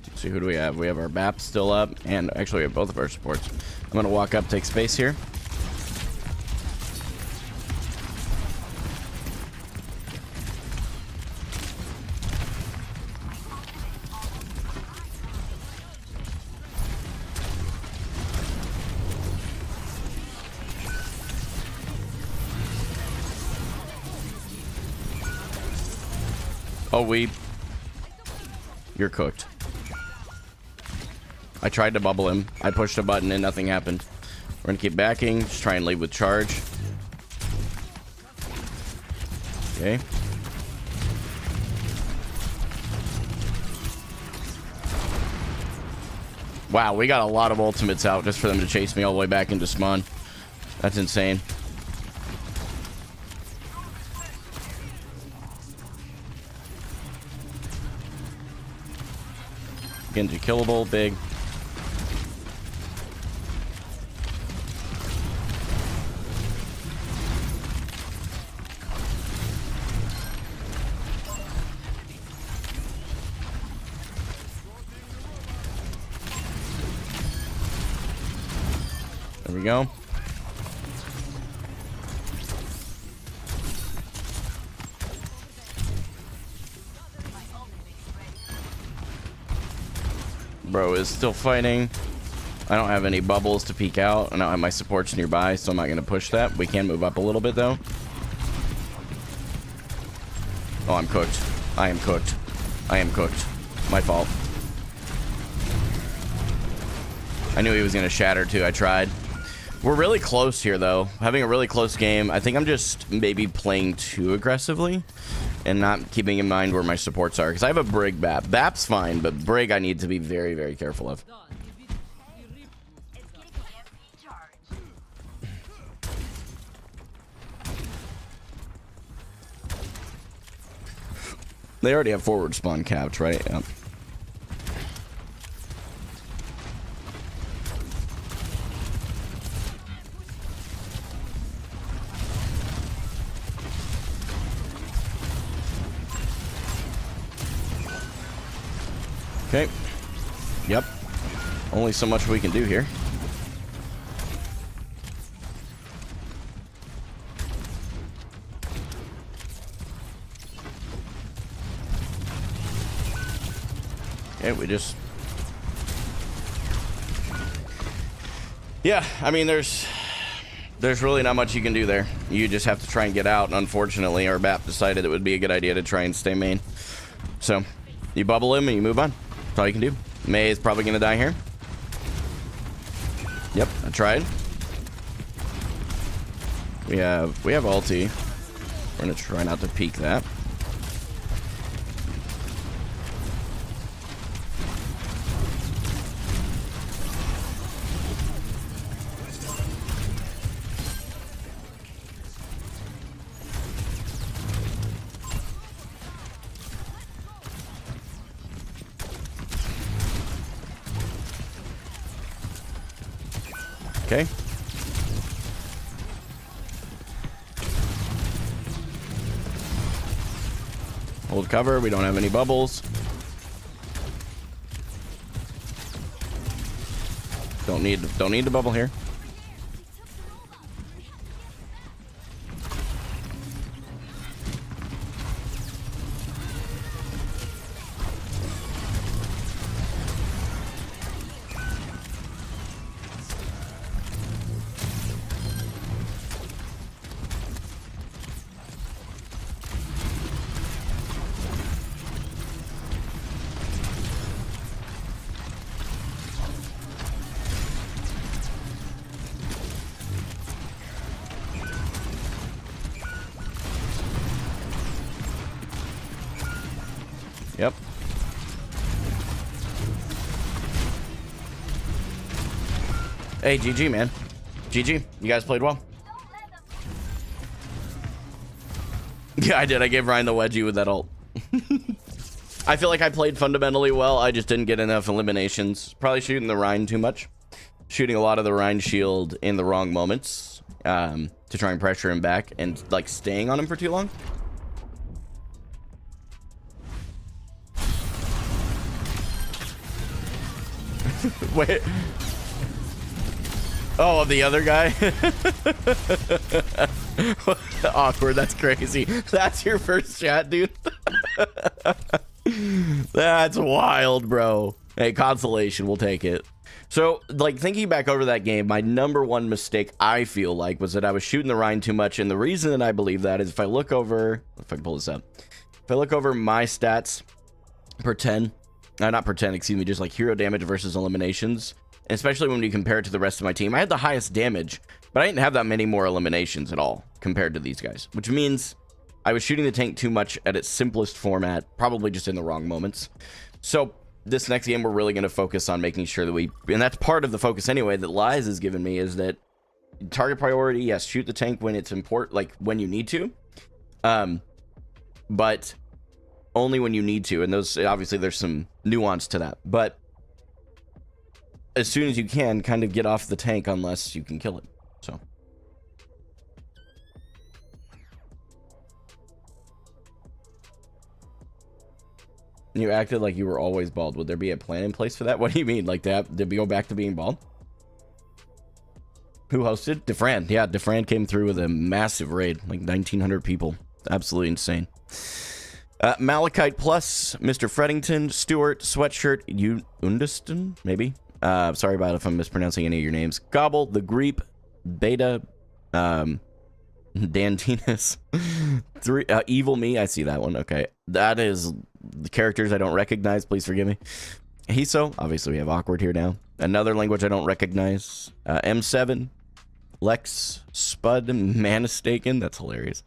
Let's see, who do we have? We have our BAP still up, and actually we have both of our supports. I'm going to walk up, take space here. Oh, you're cooked. I tried to bubble him. I pushed a button and nothing happened. We're gonna keep backing. Just try and lead with charge. Okay. Wow, we got a lot of ultimates out just for them to chase me all the way back into spawn. That's insane. Genji killable, big. There we go. Bro is still fighting. I don't have any bubbles to peek out. I don't have my supports nearby, so I'm not going to push that. We can move up a little bit, though. Oh, I'm cooked. I am cooked. I am cooked. My fault. I knew he was going to shatter, too. I tried. We're really close here, though. Having a really close game. I think I'm just maybe playing too aggressively and not keeping in mind where my supports are. Because I have a Brig BAP. BAP's fine, but Brig I need to be very, very careful of. They already have forward spawn capped, right? Yep. Okay. Yep. Only so much we can do here. Okay, we just... Yeah, I mean, there's really not much you can do there. You just have to try and get out, and unfortunately, our BAP decided it would be a good idea to try and stay main. So, you bubble him and you move on. That's all you can do. Mei is probably going to die here. Yep, I tried. We have ulti. We're going to try not to peek that. Okay. Hold cover. We don't have any bubbles. Don't need to bubble here. Yep. Hey, GG, man. GG. You guys played well. Yeah, I did. I gave Ryan the wedgie with that ult. I feel like I played fundamentally well. I just didn't get enough eliminations. Probably shooting the Ryan too much. Shooting a lot of the Ryan shield in the wrong moments to try and pressure him back and like staying on him for too long. Wait. Oh, the other guy? Awkward. That's crazy. That's your first chat, dude. That's wild, bro. Hey, consolation. We'll take it. So, like, thinking back over that game, my number one mistake, I feel like, was that I was shooting the Rhine too much. And the reason that I believe that is if I look over... If I can pull this up. If I look over my stats per 10... not per 10, excuse me. Just, like, hero damage versus eliminations... Especially when you compare it to the rest of my team. I had the highest damage, but I didn't have that many more eliminations at all compared to these guys. Which means I was shooting the tank too much at its simplest format, probably just in the wrong moments. So this next game, we're really going to focus on making sure that we... And that's part of the focus anyway that Lies has given me, is that target priority, yes, shoot the tank when it's important, like when you need to. But only when you need to. And those, obviously, there's some nuance to that. But as soon as you can, kind of get off the tank unless you can kill it. So you acted like you were always bald. Would there be a plan in place for that? What do you mean? Like that? Did we go back to being bald? Who hosted? Defran. Yeah, Defran came through with a massive raid, like 1,900 people. Absolutely insane. Malachite Plus, Mr. Fredington, Stewart, Sweatshirt, Undiston, maybe. Sorry about if I'm mispronouncing any of your names. Gobble, The Greep, Beta, Dantinus, Evil Me. I see that one. Okay. That is the characters I don't recognize. Please forgive me. Hiso. Obviously, we have Awkward here now. Another language I don't recognize. M7, Lex, Spud, Manistaken. That's hilarious.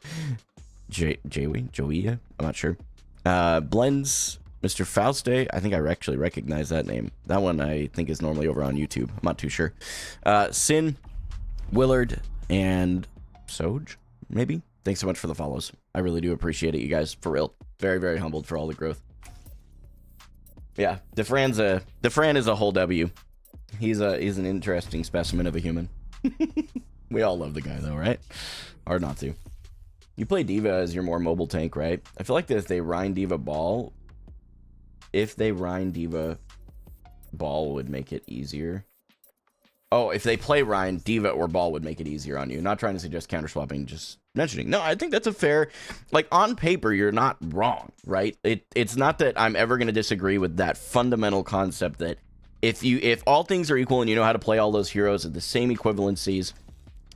Joia? I'm not sure. Blends, Mr. Fauste. I think I actually recognize that name. That one I think is normally over on YouTube. I'm not too sure. Sin, Willard, and Soj, maybe? Thanks so much for the follows. I really do appreciate it, you guys. For real. Very, very humbled for all the growth. Yeah, Defran is a whole W. He's an interesting specimen of a human. We all love the guy, though, right? Hard not to. You play D.Va as your more mobile tank, right? I feel like that if they Rhine D.Va ball... If they Rhine D.Va ball would make it easier. Oh, if they play Rhine, D.Va or ball would make it easier on you. Not trying to suggest counter swapping, just mentioning. No, I think that's a fair... Like, on paper, you're not wrong, right? It's not that I'm ever going to disagree with that fundamental concept that if all things are equal and you know how to play all those heroes at the same equivalencies,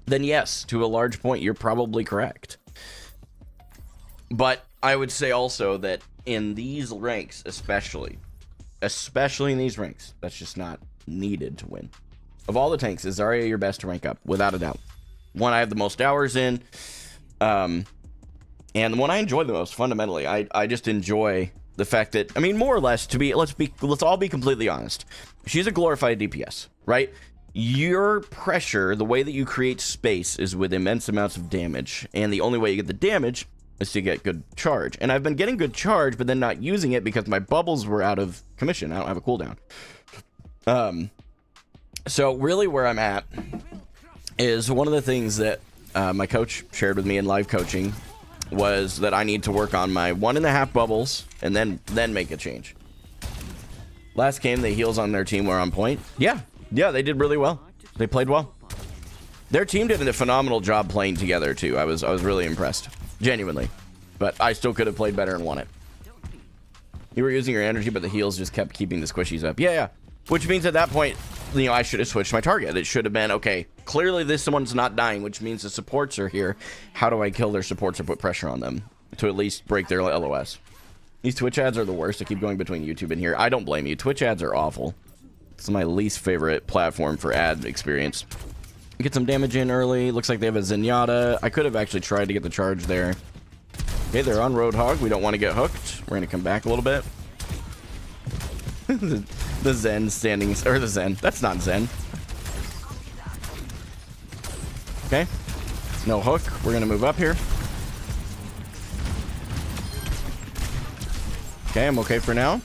then yes, to a large point, you're probably correct. But I would say also that in these ranks, especially in these ranks, that's just not needed to win. Of all the tanks, is Zarya your best to rank up? Without a doubt. One I have the most hours in, and the one I enjoy the most, fundamentally. I just enjoy the fact that, I mean, more or less, let's all be completely honest. She's a glorified DPS, right? Your pressure, the way that you create space, is with immense amounts of damage, and the only way you get the damage is to get good charge. And I've been getting good charge, but then not using it because my bubbles were out of commission. I don't have a cooldown. So really where I'm at is one of the things that my coach shared with me in live coaching was that I need to work on my 1.5 bubbles and then make a change. Last game, the heals on their team were on point. Yeah, they did really well. They played well. Their team did a phenomenal job playing together too. I was really impressed. Genuinely. But I still could have played better and won it. You were using your energy, but the heals just kept keeping the squishies up. Yeah. Which means at that point, you know, I should have switched my target. It should have been, okay, clearly this one's not dying, which means the supports are here. How do I kill their supports or put pressure on them to at least break their LOS? These Twitch ads are the worst. I keep going between YouTube and here. I don't blame you. Twitch ads are awful. It's my least favorite platform for ad experience. Get some damage in early. Looks like they have a Zenyatta. I could have actually tried to get the charge there. Okay, they're on Roadhog. We don't want to get hooked. We're going to come back a little bit. the Zen standing, or the Zen. That's not Zen. Okay. No hook. We're going to move up here. Okay, I'm okay for now.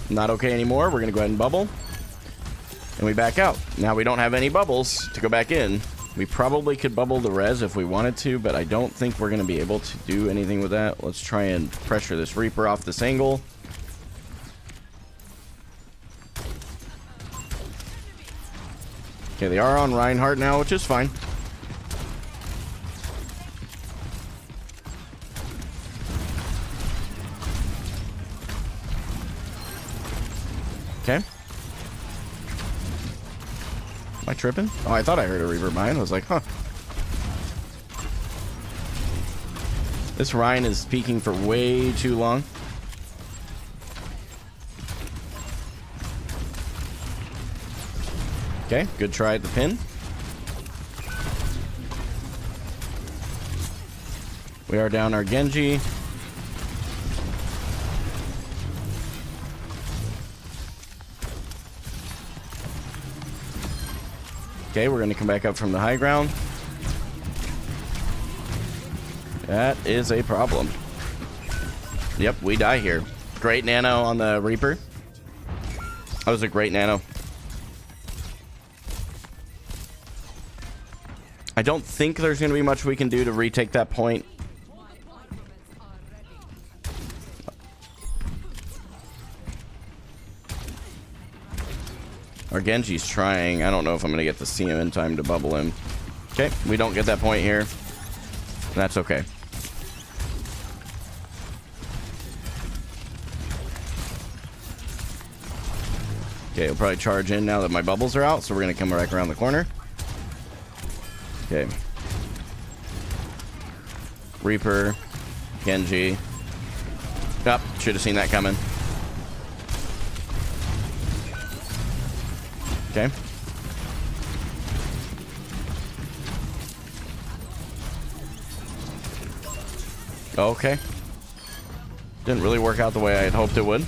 Not okay anymore. We're going to go ahead and bubble. And we back out. Now we don't have any bubbles to go back in. We probably could bubble the res if we wanted to, but I don't think we're going to be able to do anything with that. Let's try and pressure this Reaper off this angle. Okay, they are on Reinhardt now, which is fine. Okay. Am I tripping? Oh, I thought I heard a Reaper mine. I was like, huh. This Ryan is peeking for way too long. Okay, good try at the pin. We are down our Genji. Okay, we're going to come back up from the high ground. That is a problem. Yep, we die here. Great nano on the Reaper. That was a great nano. I don't think there's going to be much we can do to retake that point. Our Genji's trying. I don't know if I'm going to get to see him in time to bubble him. Okay, we don't get that point here. That's okay. Okay, he'll probably charge in now that my bubbles are out, so we're going to come back around the corner. Okay. Reaper. Genji. Yup, should have seen that coming. Okay. Okay. Didn't really work out the way I had hoped it would.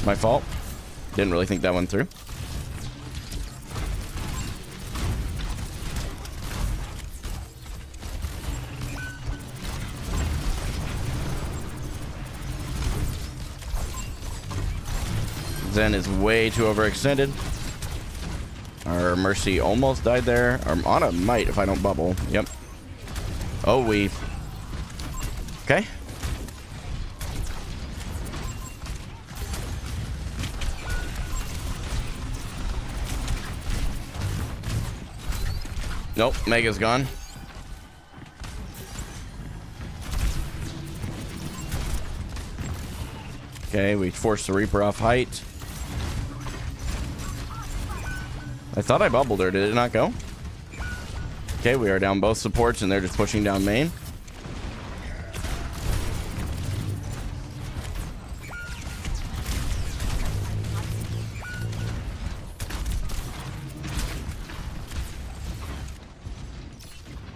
My fault. Didn't really think that one through. Zen is way too overextended. Our Mercy almost died there. Our Ana might if I don't bubble. Yep. Oh, we... Okay. Nope, Mega's gone. Okay, we forced the Reaper off height. I thought I bubbled her. Did it not go? Okay, we are down both supports and they're just pushing down main.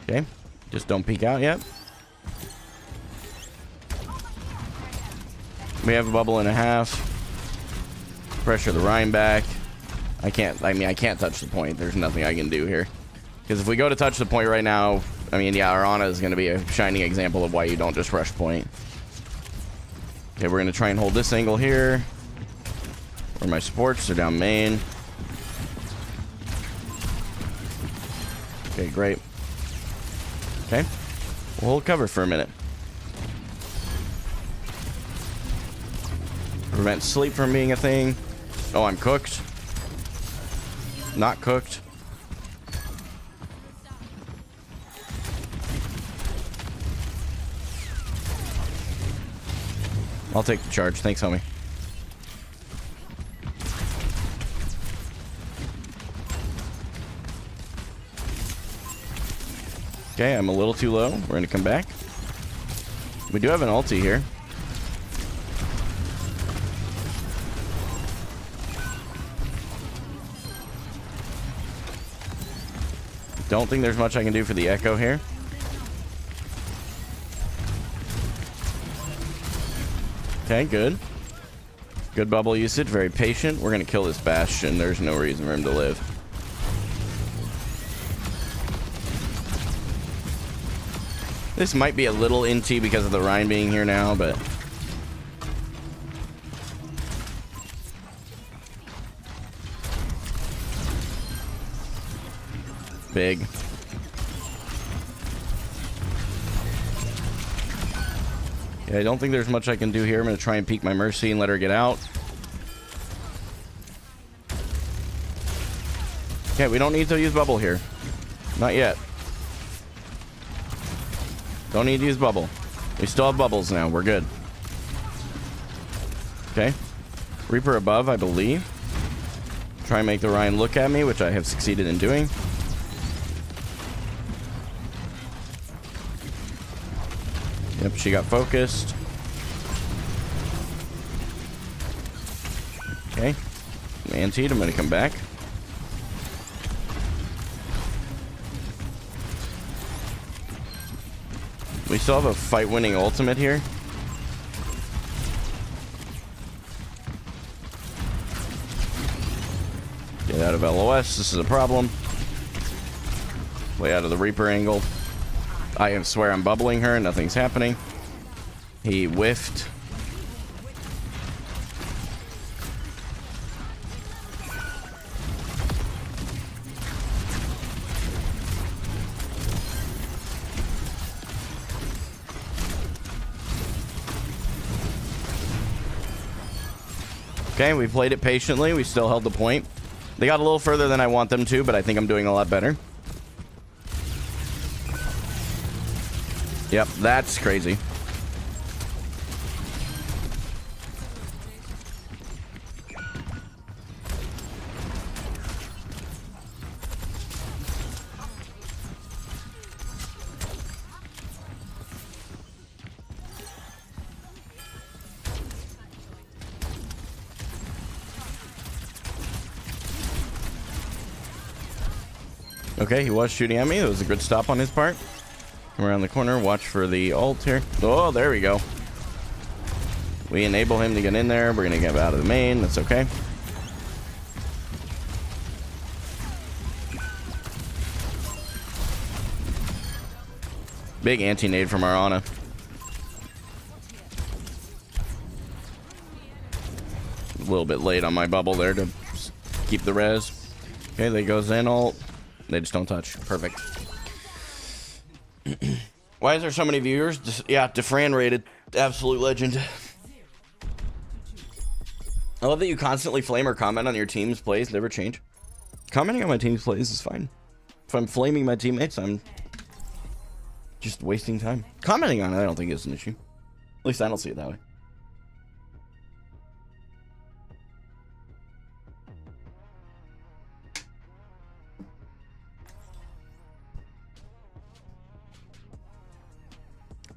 Okay, just don't peek out yet. We have a bubble and a half. Pressure the Rhine back. I can't touch the point. There's nothing I can do here. Because if we go to touch the point right now, I mean, yeah, our Ana is going to be a shining example of why you don't just rush point. Okay, we're going to try and hold this angle here. Where my supports are down main. Okay, great. Okay, we'll hold cover for a minute. Prevent sleep from being a thing. Oh, I'm cooked. Not cooked. I'll take the charge. Thanks, homie. Okay, I'm a little too low. We're going to come back. We do have an ulti here. Don't think there's much I can do for the Echo here. Okay, good. Good bubble usage, very patient. We're gonna kill this Bastion. There's no reason for him to live. This might be a little inty because of the Rhine being here now, but... Big. Yeah, I don't think there's much I can do here. I'm going to try and peek my Mercy and let her get out. Okay, we don't need to use bubble here. Not yet. Don't need to use bubble. We still have bubbles now. We're good. Okay. Reaper above, I believe. Try and make the Rhine look at me, which I have succeeded in doing. Yep, she got focused. Okay. Anti-ed, I'm going to come back. We still have a fight-winning ultimate here. Get out of LOS. This is a problem. Way out of the Reaper angle. I swear I'm bubbling her. Nothing's happening. He whiffed. Okay, we played it patiently. We still held the point. They got a little further than I want them to, but I think I'm doing a lot better. Yep, that's crazy. Okay, he was shooting at me. That was a good stop on his part. Come around the corner, watch for the ult here. Oh, there we go. We enable him to get in there. We're going to get out of the main. That's okay. Big anti-nade from our Ana. A little bit late on my bubble there to keep the res. Okay, there goes in ult. They just don't touch. Perfect. Why is there so many viewers? Yeah, Defran rated. Absolute legend. I love that you constantly flame or comment on your team's plays. Never change. Commenting on my team's plays is fine. If I'm flaming my teammates, I'm just wasting time. Commenting on it, I don't think is an issue. At least I don't see it that way.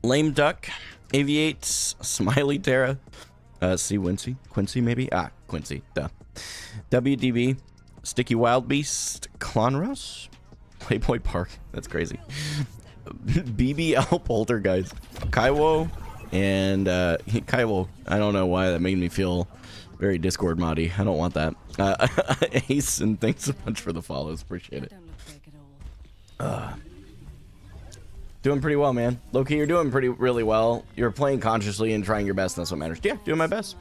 Lame Duck, Aviates, Smiley Terra, C. Quincy maybe? Ah, Quincy, duh. WDB, Sticky Wild Beast, Clonruss, Playboy Park, that's crazy. BBL Poltergeist, Kaiwo, and Kaiwo, I don't know why that made me feel very Discord moddy. I don't want that. Ace, and thanks so much for the follows, appreciate it. Doing pretty well, man. Loki, you're doing really well. You're playing consciously and trying your best, and that's what matters. Yeah, doing my best.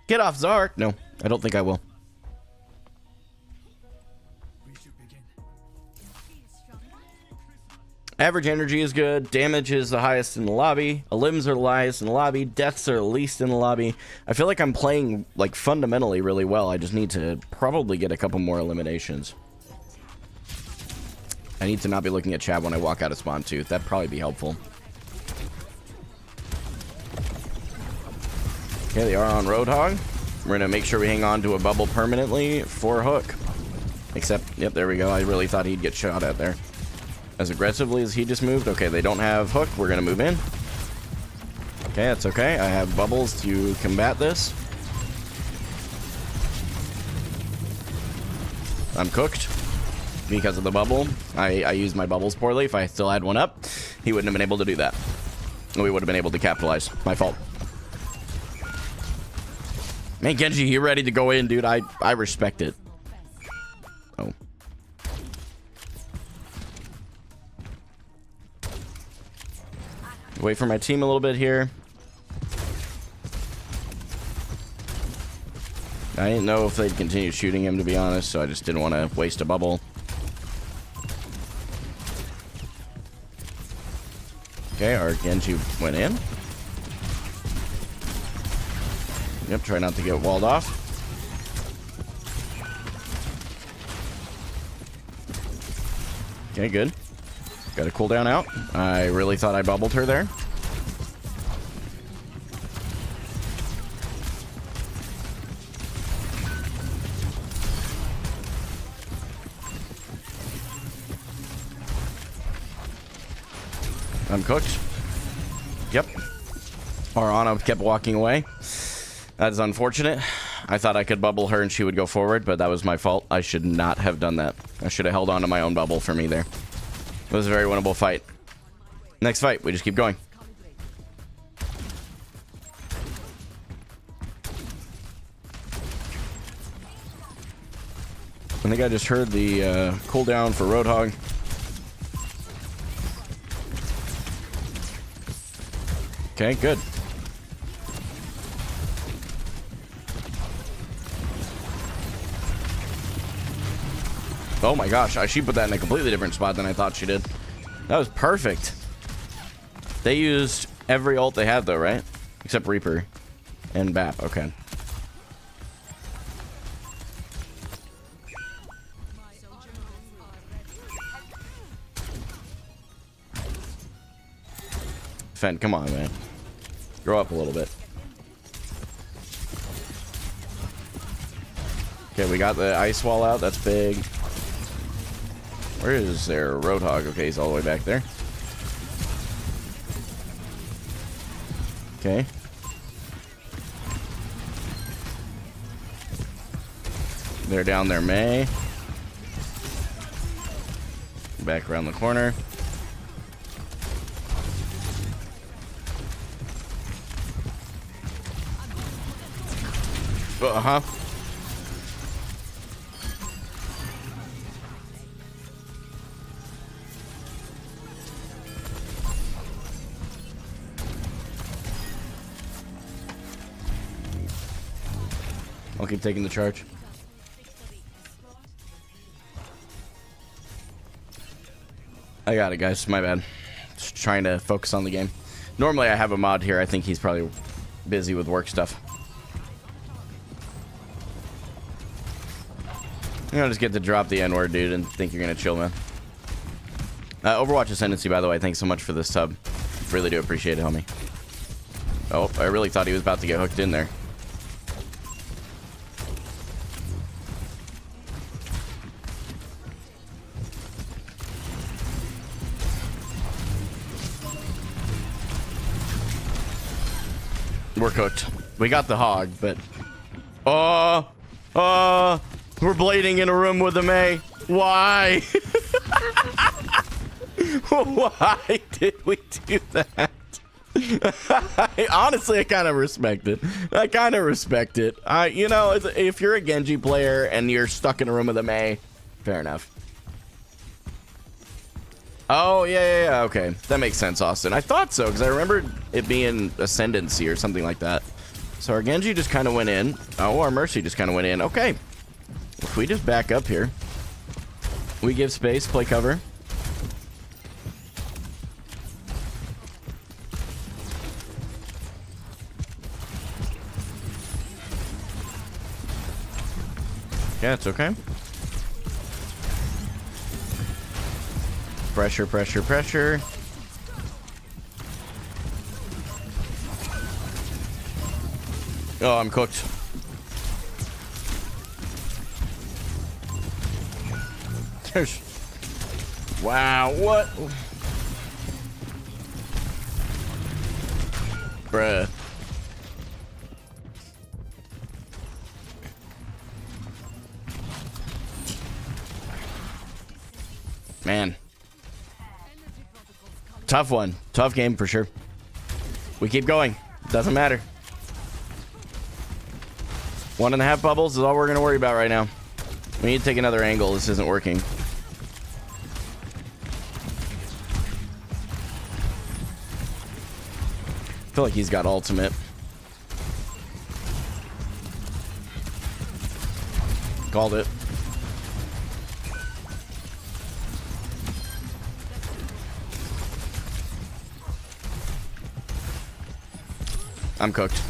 Get off Zark. No, I don't think I will. Average energy is good. Damage is the highest in the lobby. Limbs are the highest in the lobby. Deaths are the least in the lobby. I feel like I'm playing, like, fundamentally really well. I just need to probably get a couple more eliminations. I need to not be looking at chat when I walk out of spawn too. That'd probably be helpful. Okay, they are on Roadhog. We're gonna make sure we hang on to a bubble permanently for Hook. Except, yep, there we go. I really thought he'd get shot at there. As aggressively as he just moved. Okay, they don't have Hook. We're gonna move in. Okay, that's okay. I have bubbles to combat this. I'm cooked. Because of the bubble. I used my bubbles poorly. If I still had one up, he wouldn't have been able to do that. We would have been able to capitalize. My fault. Man, Genji, you ready to go in, dude? I respect it. Oh. Wait for my team a little bit here. I didn't know if they'd continue shooting him, to be honest, so I just didn't want to waste a bubble. Okay, our Genji went in. Yep, try not to get walled off. Okay, good. Got a cooldown out. I really thought I bubbled her there. I'm cooked. Yep. Our Ana kept walking away. That is unfortunate. I thought I could bubble her and she would go forward, but that was my fault. I should not have done that. I should have held on to my own bubble for me there. It was a very winnable fight. Next fight, we just keep going. I think I just heard the cooldown for Roadhog. Okay, good. Oh my gosh, she put that in a completely different spot than I thought she did. That was perfect. They used every ult they had though, right? Except Reaper and BAP. Okay. Fen, come on, man. Grow up a little bit. Okay, we got the ice wall out. That's big. Where is their Roadhog? Okay, he's all the way back there. Okay. They're down there, May. Back around the corner. Uh-huh. I'll keep taking the charge. I got it, guys. My bad. Just trying to focus on the game. Normally I have a mod here. I think he's probably busy with work stuff. You know, just get to drop the N-word, dude, and think you're gonna chill, man. Overwatch Ascendancy, by the way, thanks so much for this sub. Really do appreciate it, homie. Oh, I really thought he was about to get hooked in there. We're cooked. We got the hog, but... we're blading in a room with a May. Why? Why did we do that? Honestly, I kind of respect it. I kind of respect it. You know, if you're a Genji player and you're stuck in a room with a May, fair enough. Oh, yeah, okay. That makes sense, Austin. I thought so, because I remember it being Ascendancy or something like that. So our Genji just kind of went in. Oh, our Mercy just kind of went in. Okay. If we just back up here, we give space, play cover. Yeah, it's okay. Pressure, pressure, pressure. Oh, I'm cooked. There's... Wow, what? Bruh. Man. Tough one. Tough game for sure. We keep going. Doesn't matter. 1.5 bubbles is all we're going to worry about right now. We need to take another angle. This isn't working. I feel like he's got ultimate. Called it. I'm cooked.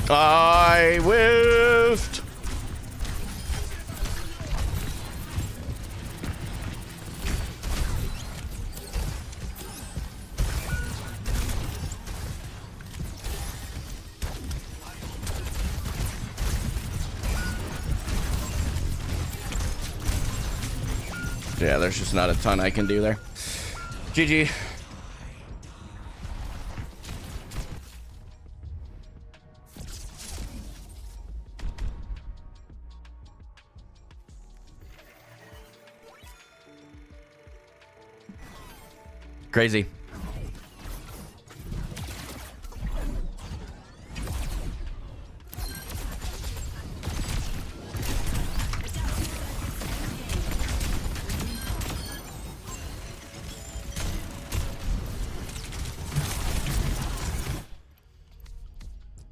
I whiffed. Yeah, there's just not a ton I can do there. GG. Crazy.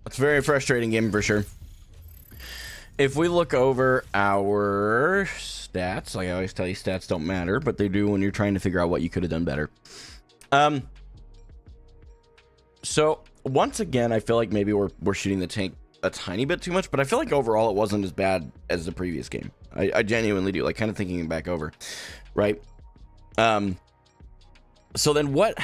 It's a very frustrating game for sure. If we look over our stats, like I always tell you, stats don't matter, but they do when you're trying to figure out what you could have done better. So once again, I feel like maybe we're shooting the tank a tiny bit too much, but I feel like overall it wasn't as bad as the previous game. I genuinely do, like, kind of thinking back over, right? So then what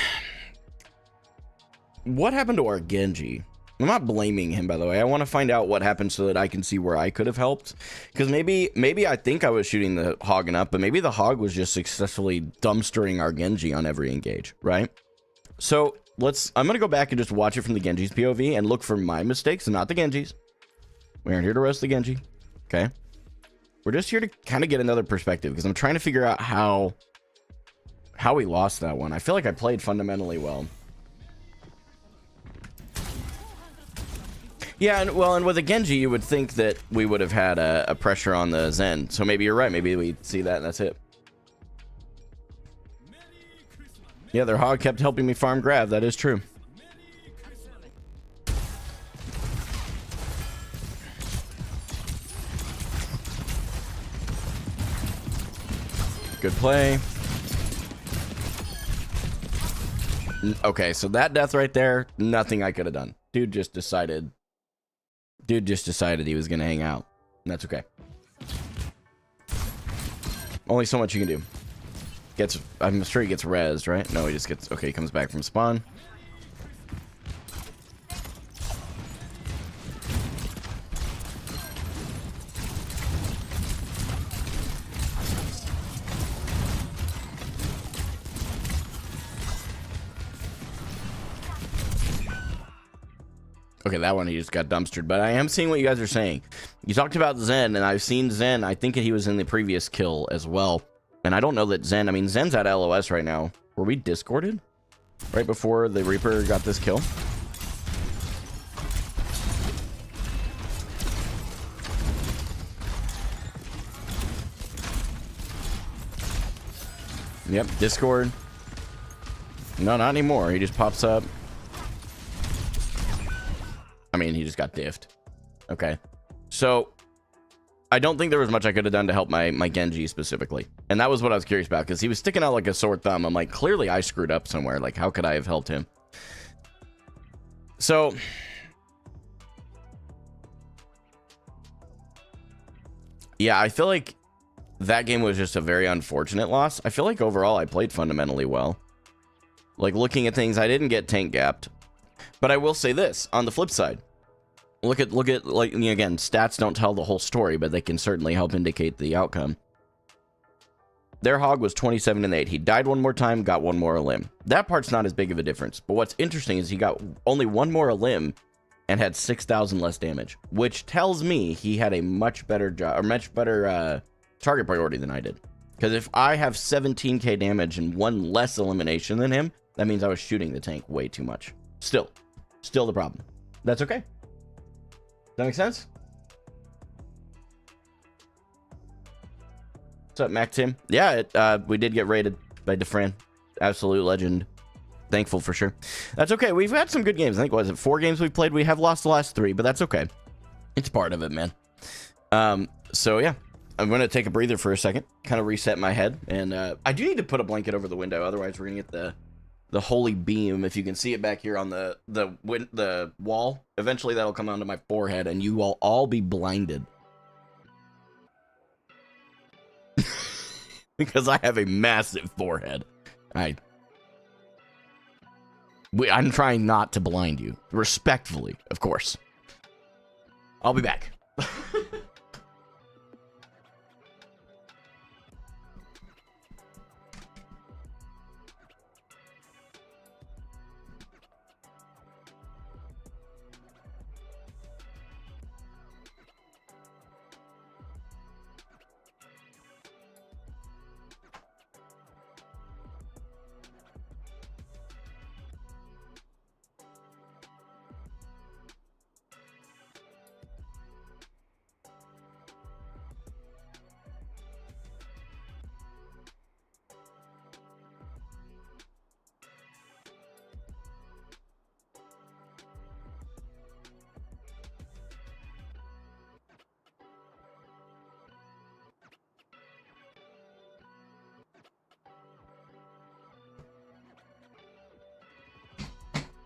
happened to our Genji? I'm not blaming him, by the way. I want to find out what happened so that I can see where I could have helped. Because maybe I think I was shooting the Hog enough, but maybe the Hog was just successfully dumpstering our Genji on every engage, right? So I'm going to go back and just watch it from the Genji's POV and look for my mistakes and not the Genji's. We aren't here to roast the Genji, okay? We're just here to kind of get another perspective because I'm trying to figure out how we lost that one. I feel like I played fundamentally well. Yeah, and with a Genji, you would think that we would have had a pressure on the Zen. So maybe you're right. Maybe we see that and that's it. Yeah, their Hog kept helping me farm grab. That is true. Good play. Okay, so that death right there, nothing I could have done. Dude just decided he was gonna hang out. And that's okay. Only so much you can do. I'm sure he gets rezzed, right? No, he just gets... Okay, he comes back from spawn. Okay, that one he just got dumpstered, but I am seeing what you guys are saying. You talked about Zen, and I've seen Zen. I think he was in the previous kill as well. And I don't know that Zen... I mean, Zen's at LOS right now. Were we discorded? Right before the Reaper got this kill? Yep, Discord. No, not anymore. He just pops up. I mean, he just got diffed. Okay. So, I don't think there was much I could have done to help my Genji specifically. And that was what I was curious about, because he was sticking out like a sore thumb. I'm like, clearly I screwed up somewhere. Like, how could I have helped him? So, yeah, I feel like that game was just a very unfortunate loss. I feel like overall I played fundamentally well. Like, looking at things, I didn't get tank gapped. But I will say this, on the flip side, look at like, again, stats don't tell the whole story, but they can certainly help indicate the outcome. Their Hog was 27 and 8. He died one more time, got one more limb. That part's not as big of a difference. But what's interesting is he got only one more limb and had 6,000 less damage, which tells me he had a much better job, or much better target priority than I did. Because if I have 17k damage and one less elimination than him, that means I was shooting the tank way too much. Still the problem. That's okay. Does that make sense? What's up, Mac Tim? Yeah, we did get raided by DeFran. Absolute legend. Thankful for sure. That's okay. We've had some good games. I think, was it 4 games we've played? We have lost the last 3, but that's okay. It's part of it, man. So yeah, I'm going to take a breather for a second, kind of reset my head. And I do need to put a blanket over the window. Otherwise, we're going to get the holy beam. If you can see it back here on the wall, eventually that'll come onto my forehead and you will all be blinded. Because I have a massive forehead. I'm trying not to blind you. Respectfully, of course. I'll be back.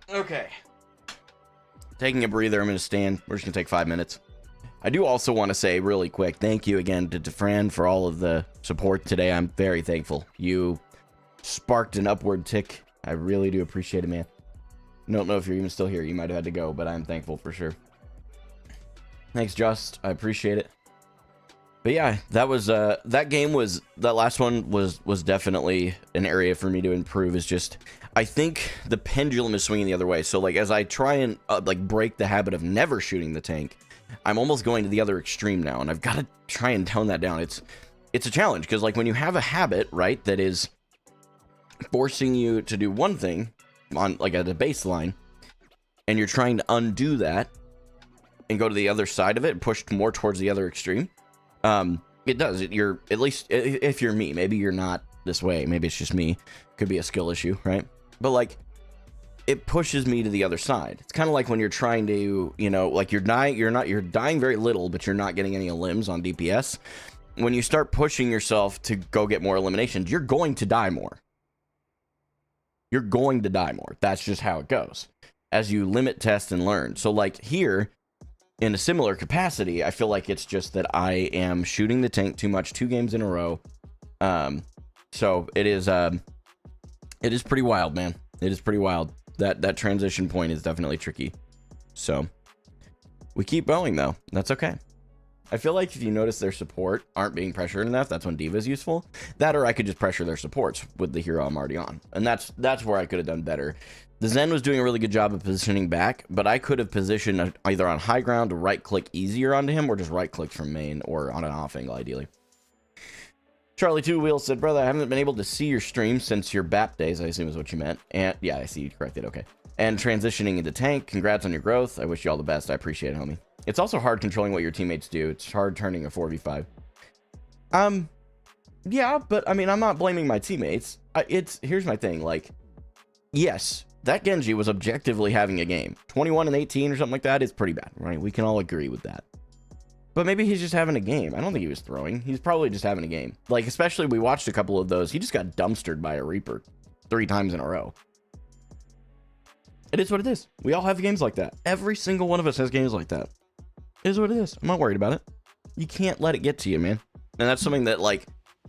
Okay. Taking a breather. I'm going to stand. We're just going to take 5 minutes. I do also want to say really quick, thank you again to DeFran for all of the support today. I'm very thankful. You sparked an upward tick. I really do appreciate it, man. I don't know if you're even still here. You might have had to go, but I'm thankful for sure. Thanks, Just. I appreciate it. But yeah, that was that last one was definitely an area for me to improve. Is just, I think the pendulum is swinging the other way. So like as I try and like break the habit of never shooting the tank, I'm almost going to the other extreme now, and I've got to try and tone that down. It's a challenge because like when you have a habit, right, that is forcing you to do one thing on like at a baseline, and you're trying to undo that and go to the other side of it, push more towards the other extreme. It does. You're, at least if you're me, maybe you're not this way. Maybe it's just me. Could be a skill issue, right? But like, it pushes me to the other side. It's kind of like when you're trying to, you know, like you're dying very little, but you're not getting any limbs on DPS. When you start pushing yourself to go get more eliminations, you're going to die more. You're going to die more. That's just how it goes as you limit, test, and learn. So like here, in a similar capacity, I feel like it's just that I am shooting the tank too much 2 games in a row. So it is pretty wild, man. It is pretty wild. That transition point is definitely tricky. So we keep going though. That's okay. I feel like if you notice their support aren't being pressured enough, that's when D.Va is useful. That, or I could just pressure their supports with the hero I'm already on. And that's where I could have done better. The Zen was doing a really good job of positioning back, but I could have positioned either on high ground to right-click easier onto him, or just right-click from main, or on an off angle, ideally. Charlie Two Wheels said, brother, I haven't been able to see your stream since your BAP days, I assume is what you meant. And yeah, I see you corrected, okay. And transitioning into tank, congrats on your growth. I wish you all the best. I appreciate it, homie. It's also hard controlling what your teammates do. It's hard turning a 4v5. Yeah, but I mean, I'm not blaming my teammates. Here's my thing, like, yes, that Genji was objectively having a game. 21 and 18 or something like that is pretty bad, right? We can all agree with that. But maybe he's just having a game. I don't think he was throwing. He's probably just having a game. Like, especially we watched a couple of those. He just got dumpstered by a Reaper 3 times in a row. It is what it is. We all have games like that. Every single one of us has games like that. It is what it is. I'm not worried about it. You can't let it get to you, man. And that's something that, like,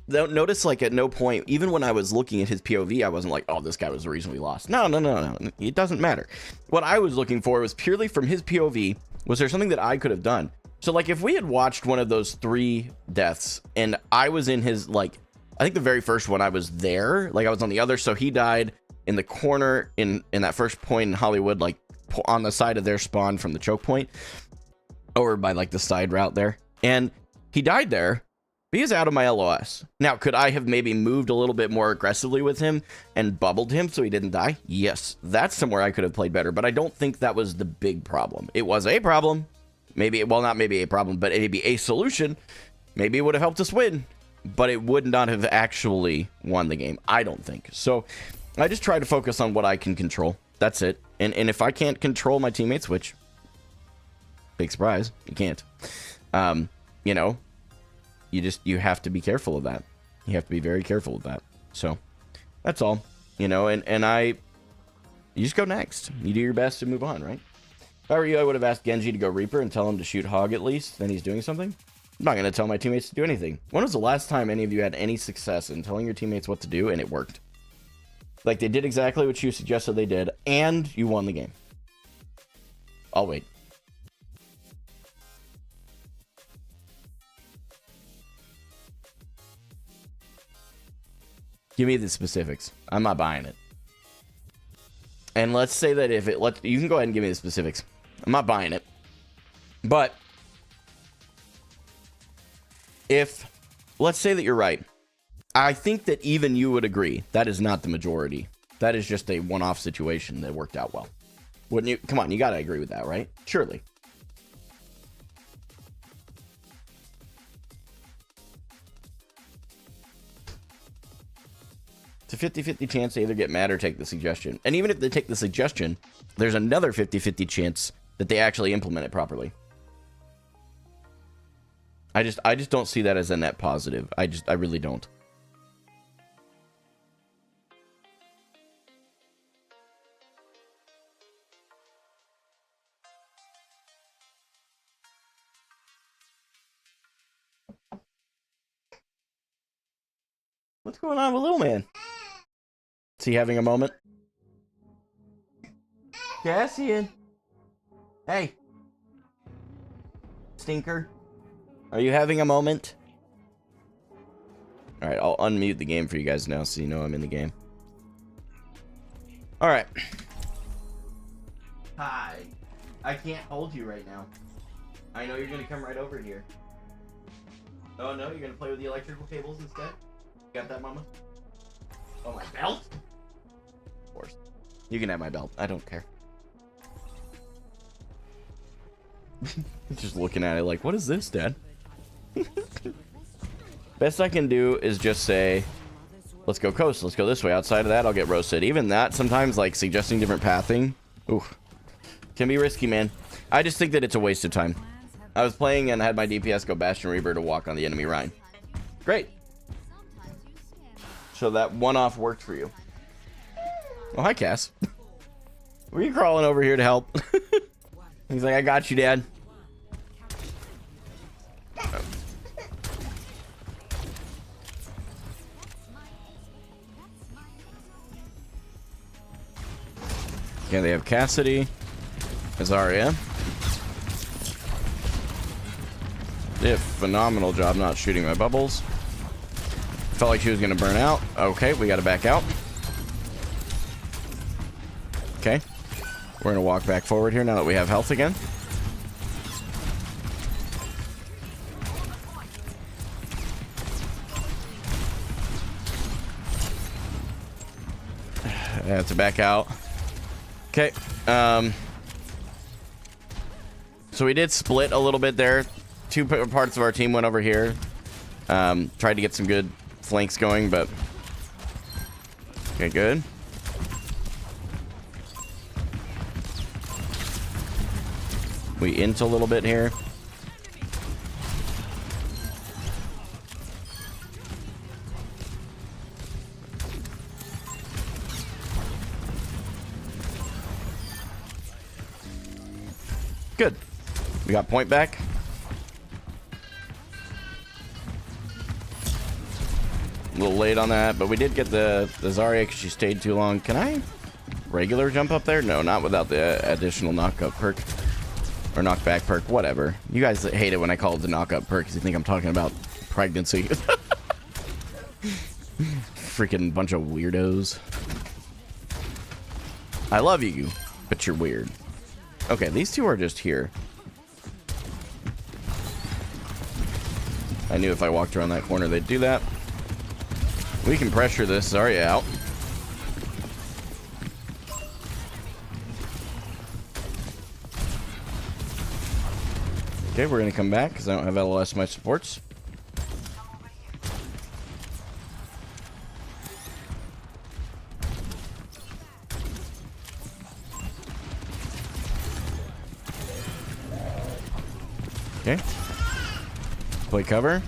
notice, like, at no point, even when I was looking at his POV, I wasn't like, oh, this guy was the reason we lost. No. It doesn't matter. What I was looking for was purely from his POV, was there something that I could have done? So, like, if we had watched one of those 3 deaths, and I was in his, like, I think the very first one I was there, like, I was on the other, so he died in the corner in that first point in Hollywood, like, on the side of their spawn from the choke point, over by, like, the side route there. And he died there He is out of my LOS. Now, could I have maybe moved a little bit more aggressively with him and bubbled him so he didn't die? Yes, that's somewhere I could have played better, but I don't think that was the big problem. It was a problem. Maybe, well, not maybe a problem, but maybe a solution. Maybe it would have helped us win, but it would not have actually won the game, I don't think. So I just try to focus on what I can control. That's it. And if I can't control my teammates, which, big surprise, you can't, you know, you have to be careful of that. You have to be very careful of that. So that's all, you know, and you just go next. You do your best to move on, right? If I were you, I would have asked Genji to go Reaper and tell him to shoot Hog at least. Then he's doing something. I'm not going to tell my teammates to do anything. When was the last time any of you had any success in telling your teammates what to do and it worked? Like they did exactly what you suggested they did and you won the game. I'll wait. Give me the specifics. I'm not buying it. And let's say that if it you can go ahead and give me the specifics. I'm not buying it. But if let's say that you're right. I think that even you would agree that is not the majority. That is just a one-off situation that worked out well. Wouldn't you? Come on, you got to agree with that, right? Surely. It's a 50-50 chance to either get mad or take the suggestion. And even if they take the suggestion, there's another 50-50 chance that they actually implement it properly. I just don't see that as a net positive. I really don't. What's going on with little man? Is he having a moment? Cassian. Hey. Stinker. Are you having a moment? Alright, I'll unmute the game for you guys now so you know I'm in the game. Alright. Hi. I can't hold you right now. I know you're gonna come right over here. Oh no, you're gonna play with the electrical cables instead? Got that, mama? Oh, my belt? Of course. You can have my belt. I don't care. Just looking at it like, what is this, Dad? Best I can do is just say, let's go coast. Let's go this way. Outside of that, I'll get roasted. Even that, sometimes, like, suggesting different pathing, ooh, can be risky, man. I just think that it's a waste of time. I was playing and had my DPS go Bastion Reaper to walk on the enemy Rhine. Great. So that one-off worked for you. Oh, hi, Cass. Were you crawling over here to help? He's like, I got you, Dad. Okay, they have Cassidy. Azaria. Did a phenomenal job not shooting my bubbles. Felt like she was going to burn out. Okay, we got to back out. Okay. We're going to walk back forward here now that we have health again. I have to back out. Okay. So we did split a little bit there. Two parts of our team went over here. Tried to get some good flanks going, but okay, good. We int a little bit here. Good. We got point back. A little late on that, but we did get the Zarya because she stayed too long. Can I regular jump up there? No, not without the additional knock-up perk. Or knockback perk, whatever. You guys hate it when I call it the knock-up perk because you think I'm talking about pregnancy. Freaking bunch of weirdos. I love you, but you're weird. Okay, these two are just here. I knew if I walked around that corner, they'd do that. We can pressure this. Zarya out. Okay, we're going to come back because I don't have LOS my supports. Okay. Play cover.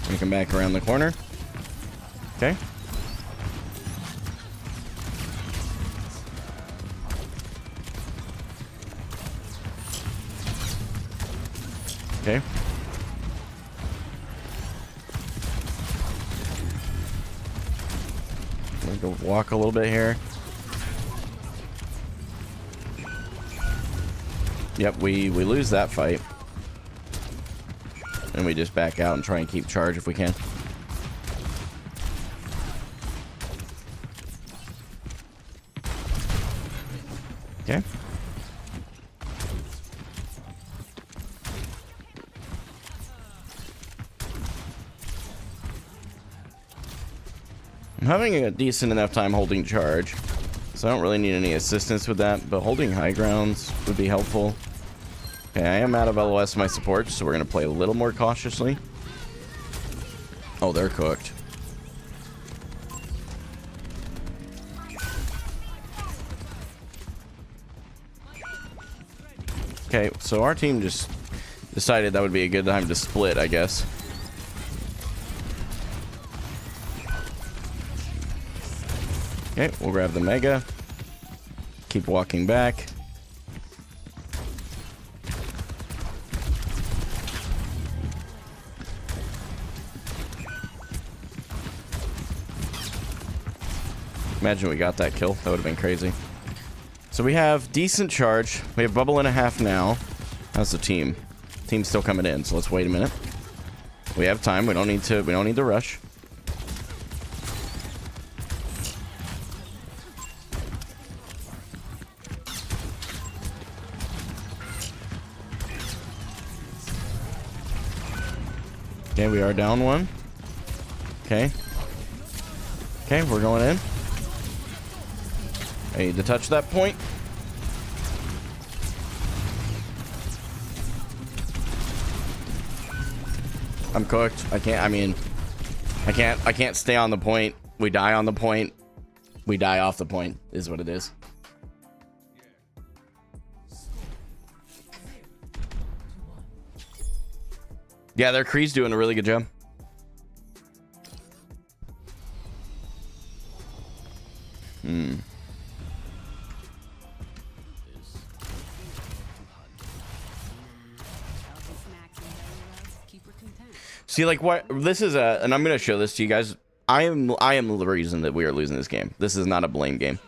Gonna come back around the corner. Okay. Okay. I'm gonna go walk a little bit here. Yep, we lose that fight. And we just back out and try and keep charge if we can. Okay. I'm having a decent enough time holding charge, so I don't really need any assistance with that, but holding high grounds would be helpful. Okay, I am out of LOS my support, so we're going to play a little more cautiously. Oh, they're cooked. Okay, so our team just decided that would be a good time to split, I guess. Okay, we'll grab the Mega. Keep walking back. Imagine we got that kill. That would have been crazy. So we have decent charge. We have bubble and a half now. How's the team? Team's still coming in, so let's wait a minute. We have time. We don't need to rush. Okay, we are down one. Okay. Okay, we're going in. I need to touch that point. I'm cooked. I can't stay on the point. We die on the point. We die off the point is what it is. Yeah, their Kree's doing a really good job. See, like, what this is and I'm gonna show this to you guys. I am the reason that we are losing this game. This is not a blame game.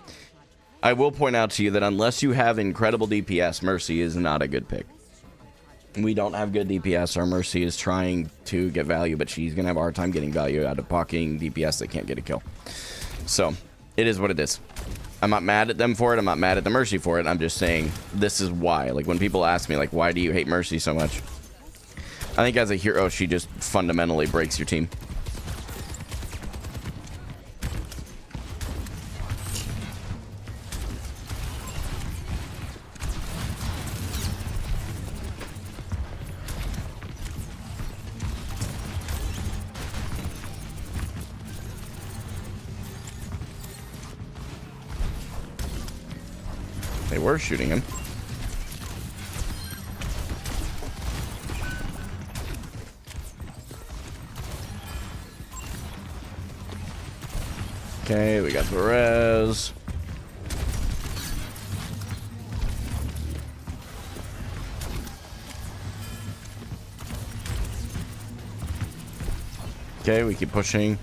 I will point out to you that unless you have incredible DPS, Mercy is not a good pick. We don't have good DPS. Our Mercy is trying to get value, but she's gonna have a hard time getting value out of pocketing DPS that can't get a kill. So it is what it is. I'm not mad at them for it. I'm not mad at the Mercy for it. I'm just saying this is why. Like, when people ask me, like, why do you hate Mercy so much? I think as a hero, she just fundamentally breaks your team. They were shooting him. Okay, we got the res. Okay, we keep pushing.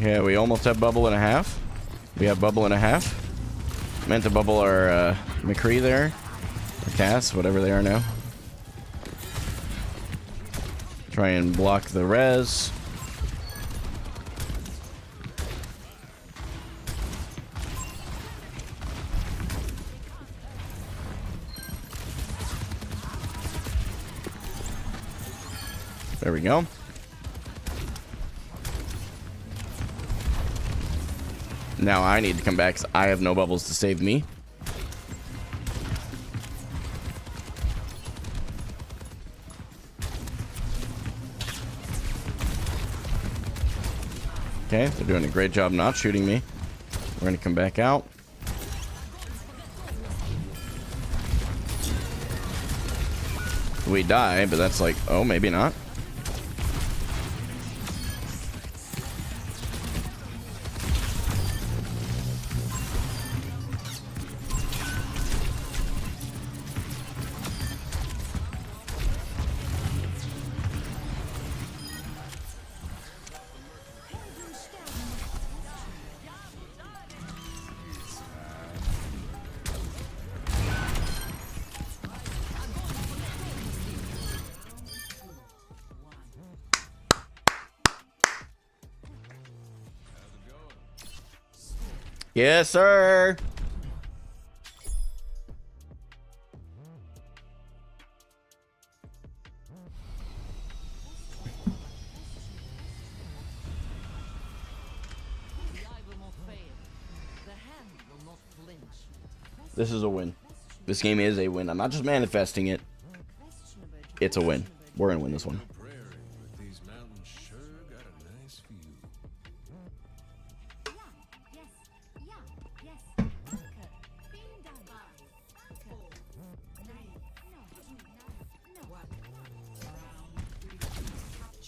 Yeah, we almost have bubble and a half. We have bubble and a half. Meant to bubble our McCree there. Or Cass, whatever they are now. Try and block the res. There we go. Now I need to come back because I have no bubbles to save me. Okay, they're doing a great job not shooting me. We're going to come back out. We die, but that's like, oh, maybe not. Yes, sir. This is a win. This game is a win. I'm not just manifesting it. It's a win. We're gonna win this one.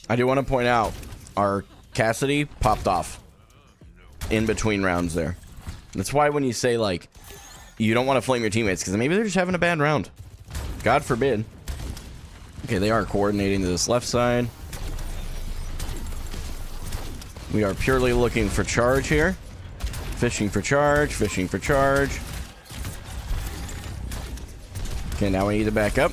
I do want to point out our Cassidy popped off in between rounds there. That's why when you say, like, you don't want to flame your teammates, because maybe they're just having a bad round. God forbid. Okay, they are coordinating to this left side. We are purely looking for charge here. Fishing for charge, fishing for charge. Okay, now we need to back up.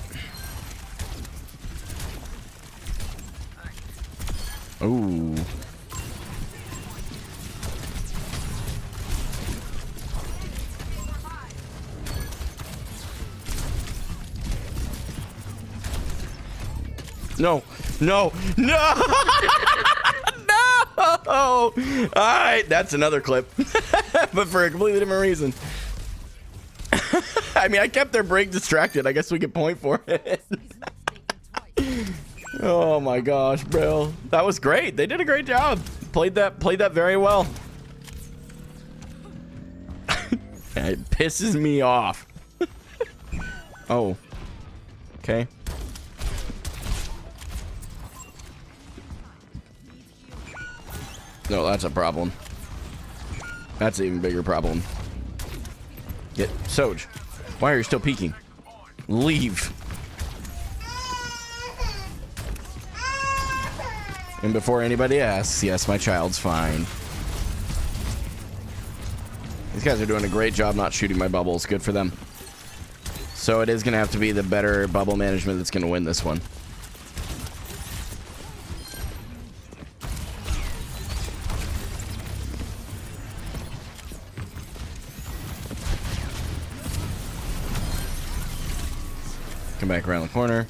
Ooh. No, no, no, no! All right, that's another clip, but for a completely different reason. I mean, I kept their break distracted. I guess we could point for it. Oh my gosh, bro. That was great. They did a great job. Played that very well. It pisses me off. Oh. Okay. No, that's a problem. That's an even bigger problem. Get Soj. Why are you still peeking? Leave. And before anybody asks, yes, my child's fine. These guys are doing a great job not shooting my bubbles. Good for them. So it is going to have to be the better bubble management that's going to win this one. Come back around the corner.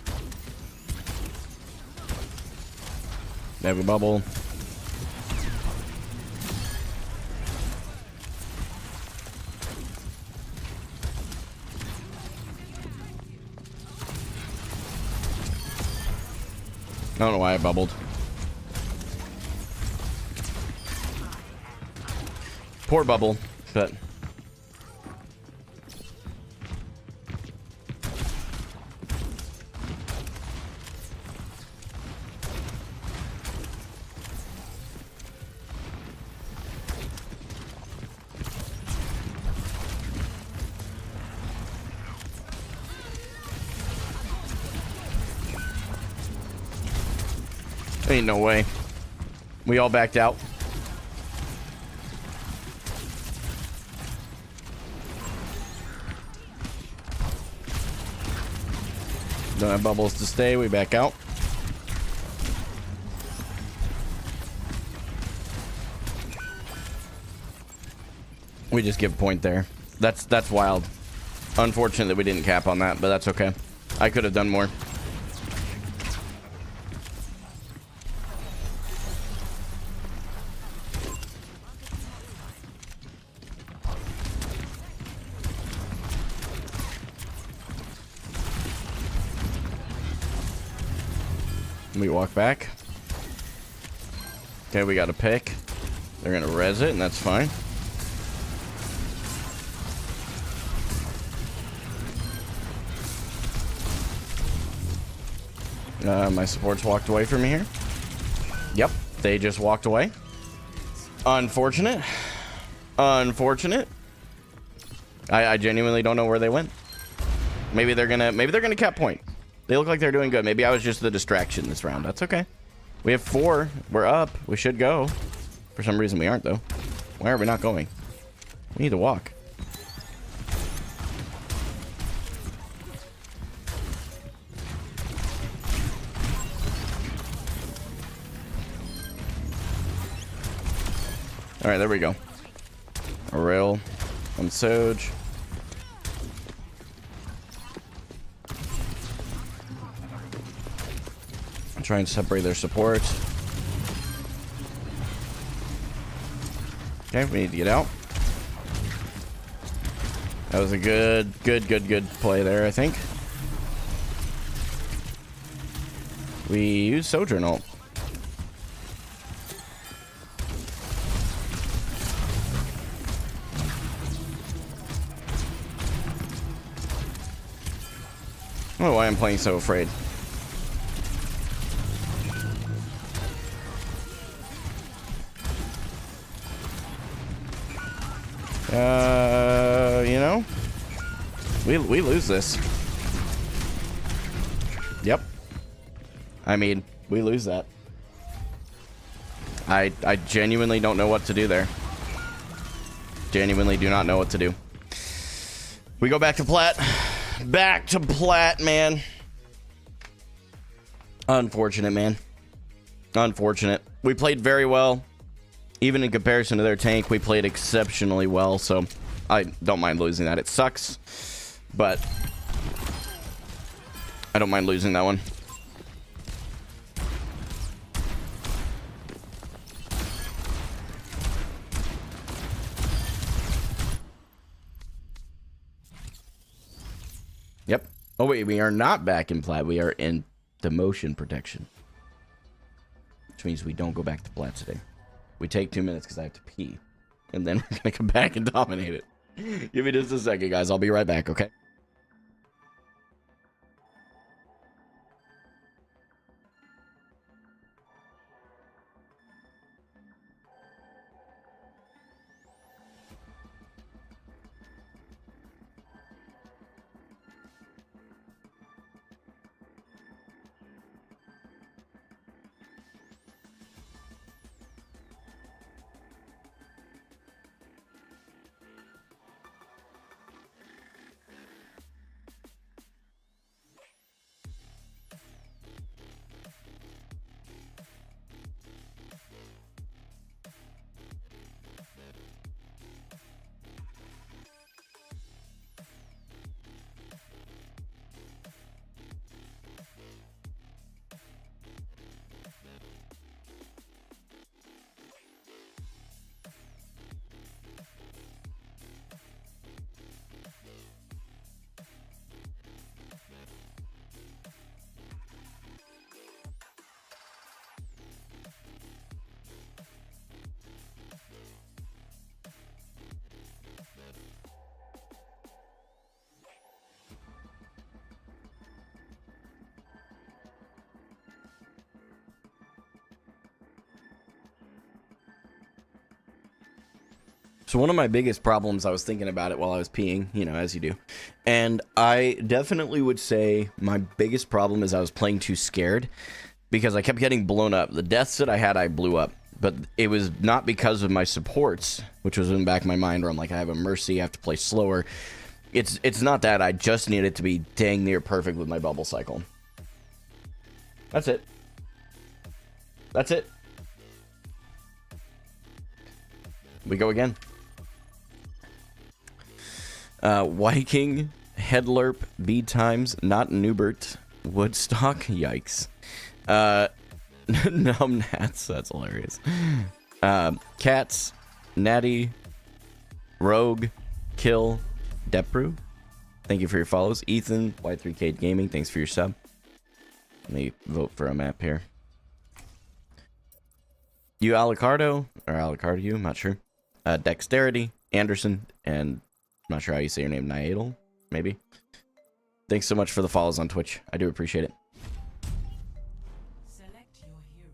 They have a bubble. I don't know why I bubbled. Poor bubble, but... Ain't no way. We all backed out. Don't have bubbles to stay. We back out. We just give a point there. That's wild. Unfortunate that we didn't cap on that, but that's okay. I could have done more. We walk back. Okay, we got a pick. They're gonna res it, and that's fine. My supports walked away from me here. Yep, they just walked away. Unfortunate. Unfortunate. I genuinely don't know where they went. Maybe they're gonna cap point. They look like they're doing good. Maybe I was just the distraction this round. That's okay. We have 4. We're up. We should go. For some reason we aren't though. Why are we not going? We need to walk. All right, there we go. A rail on Soj. Try and separate their support. Okay, we need to get out. That was a good play there, I think. We use Sojourn ult. I don't know why I'm playing so afraid. You know, we lose this. Yep. I mean, we lose that. I genuinely don't know what to do there. Genuinely do not know what to do. We go back to plat. Back to plat, man. Unfortunate, man. Unfortunate. We played very well. Even in comparison to their tank, we played exceptionally well, so I don't mind losing that. It sucks, but I don't mind losing that one. Yep. Oh, wait, we are not back in plat. We are in demotion protection, which means we don't go back to plat today. We take 2 minutes because I have to pee, and then we're gonna come back and dominate it. Give me just a second, guys. I'll be right back, okay? So one of my biggest problems, I was thinking about it while I was peeing, you know, as you do. And I definitely would say my biggest problem is I was playing too scared because I kept getting blown up. The deaths that I had, I blew up. But it was not because of my supports, which was in the back of my mind where I'm like, I have a mercy, I have to play slower. It's not that. I just need it to be dang near perfect with my bubble cycle. That's it. That's it. We go again. Viking, Headlerp, B times, not Newbert, Woodstock, yikes. Numbnats, that's hilarious. Cats, Natty, Rogue, Kill, Depru, thank you for your follows. Ethan, Y3K Gaming, thanks for your sub. Let me vote for a map here. You Alicardo, or Alicardo, you, I'm not sure. Dexterity, Anderson, and I'm not sure how you say your name, Niadal, maybe. Thanks so much for the follows on Twitch. I do appreciate it. Select your hero.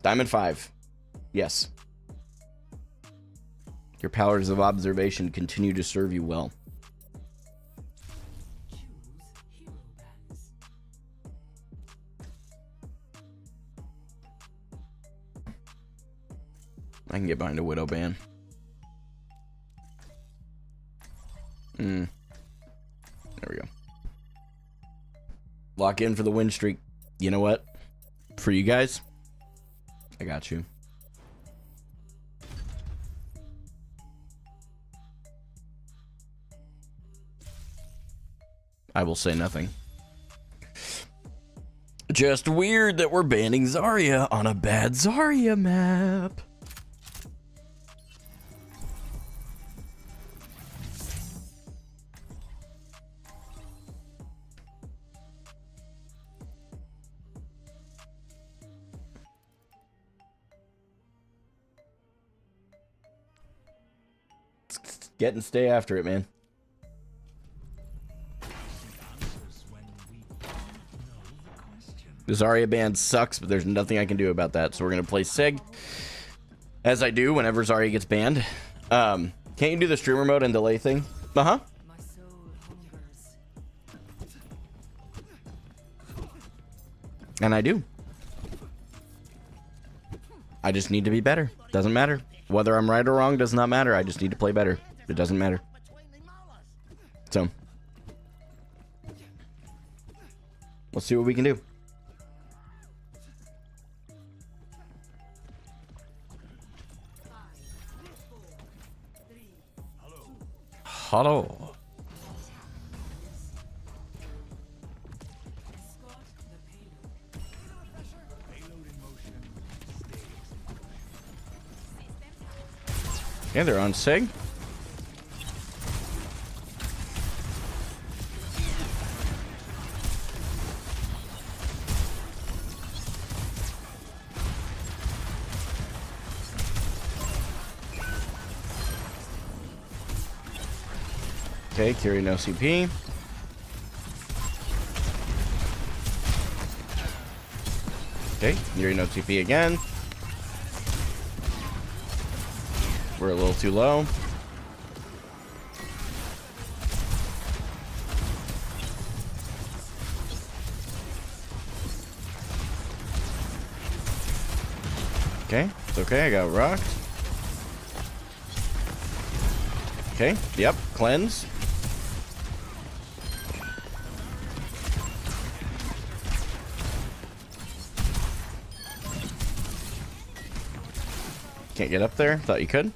Diamond 5. Yes. Your powers of observation continue to serve you well. Choose hero bands. I can get behind a Widow ban. There we go. Lock in for the win streak. You know what? For you guys, I got you. I will say nothing. Just weird that we're banning Zarya on a bad Zarya map. Get and stay after it, man. The Zarya ban sucks, but there's nothing I can do about that. So we're going to play Sig, as I do whenever Zarya gets banned. Can't you do the streamer mode and delay thing? Uh-huh. My soul hungers. And I do. I just need to be better. Doesn't matter. Whether I'm right or wrong does not matter. I just need to play better. It doesn't matter. So, let's see what we can do. Hello. Escort the payload. Yeah, they're on Sig. Okay, Curie no CP. Okay, Curie no CP again. We're a little too low. Okay, it's okay, I got rocked. Okay, yep, cleanse. Can't get up there, thought you could.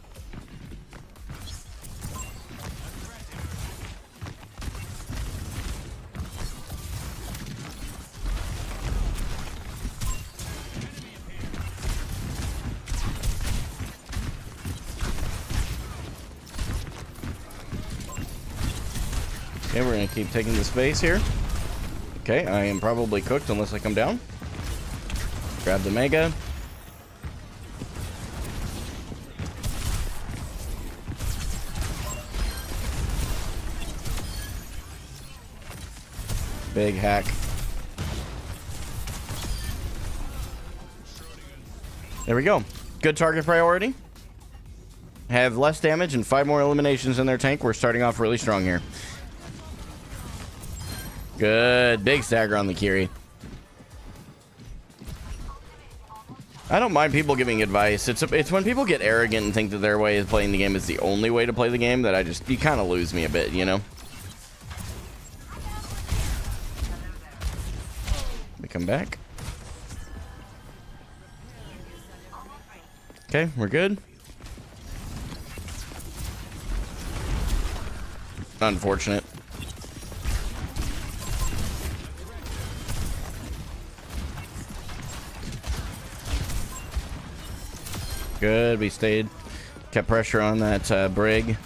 Okay, we're gonna keep taking the space here. Okay, I am probably cooked unless I come down. Grab the Mega. Big hack. There we go. Good target priority. Have less damage and 5 more eliminations in their tank. We're starting off really strong here. Good. Big stagger on the Curie. I don't mind people giving advice. It's when people get arrogant and think that their way of playing the game is the only way to play the game that you kind of lose me a bit, you know? Come back. Okay, we're good. Unfortunate. Good, we stayed. Kept pressure on that Brig.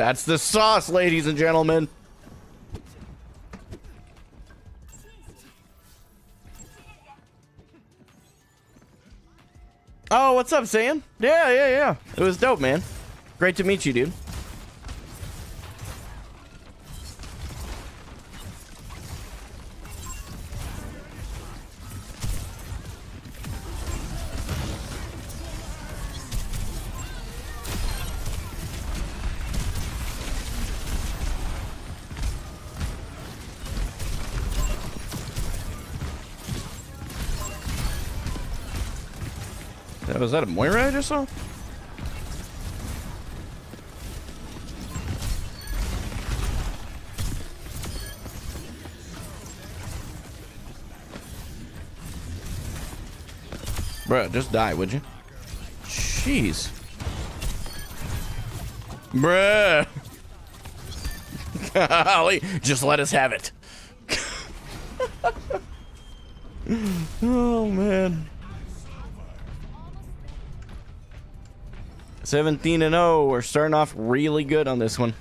That's the sauce, ladies and gentlemen. Oh, what's up, Sam? Yeah. It was dope, man. Great to meet you, dude. Was that a Moira I just saw? Bruh, just die, would you? Jeez. Bruh. Golly, just let us have it. Oh, man. 17-0. We're starting off really good on this one.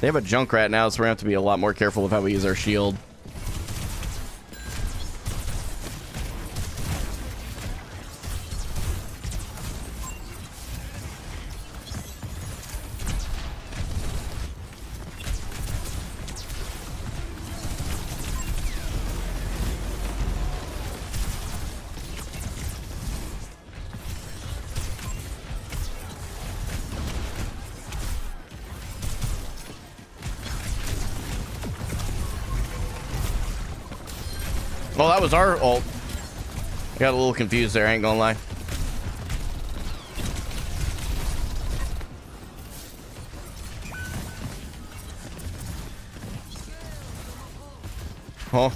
They have a Junkrat now, so we're going to have to be a lot more careful with how we use our shield. Oh, that was our ult. I got a little confused there, I ain't gonna lie. Huh?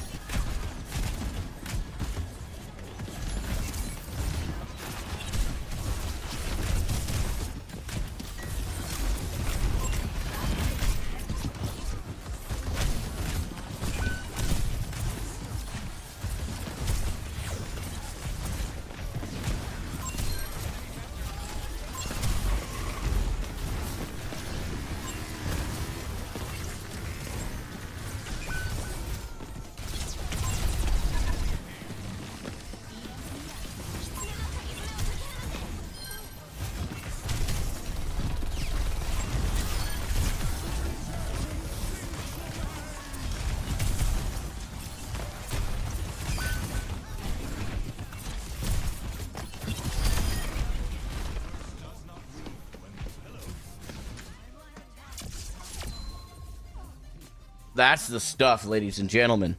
That's the stuff, ladies and gentlemen.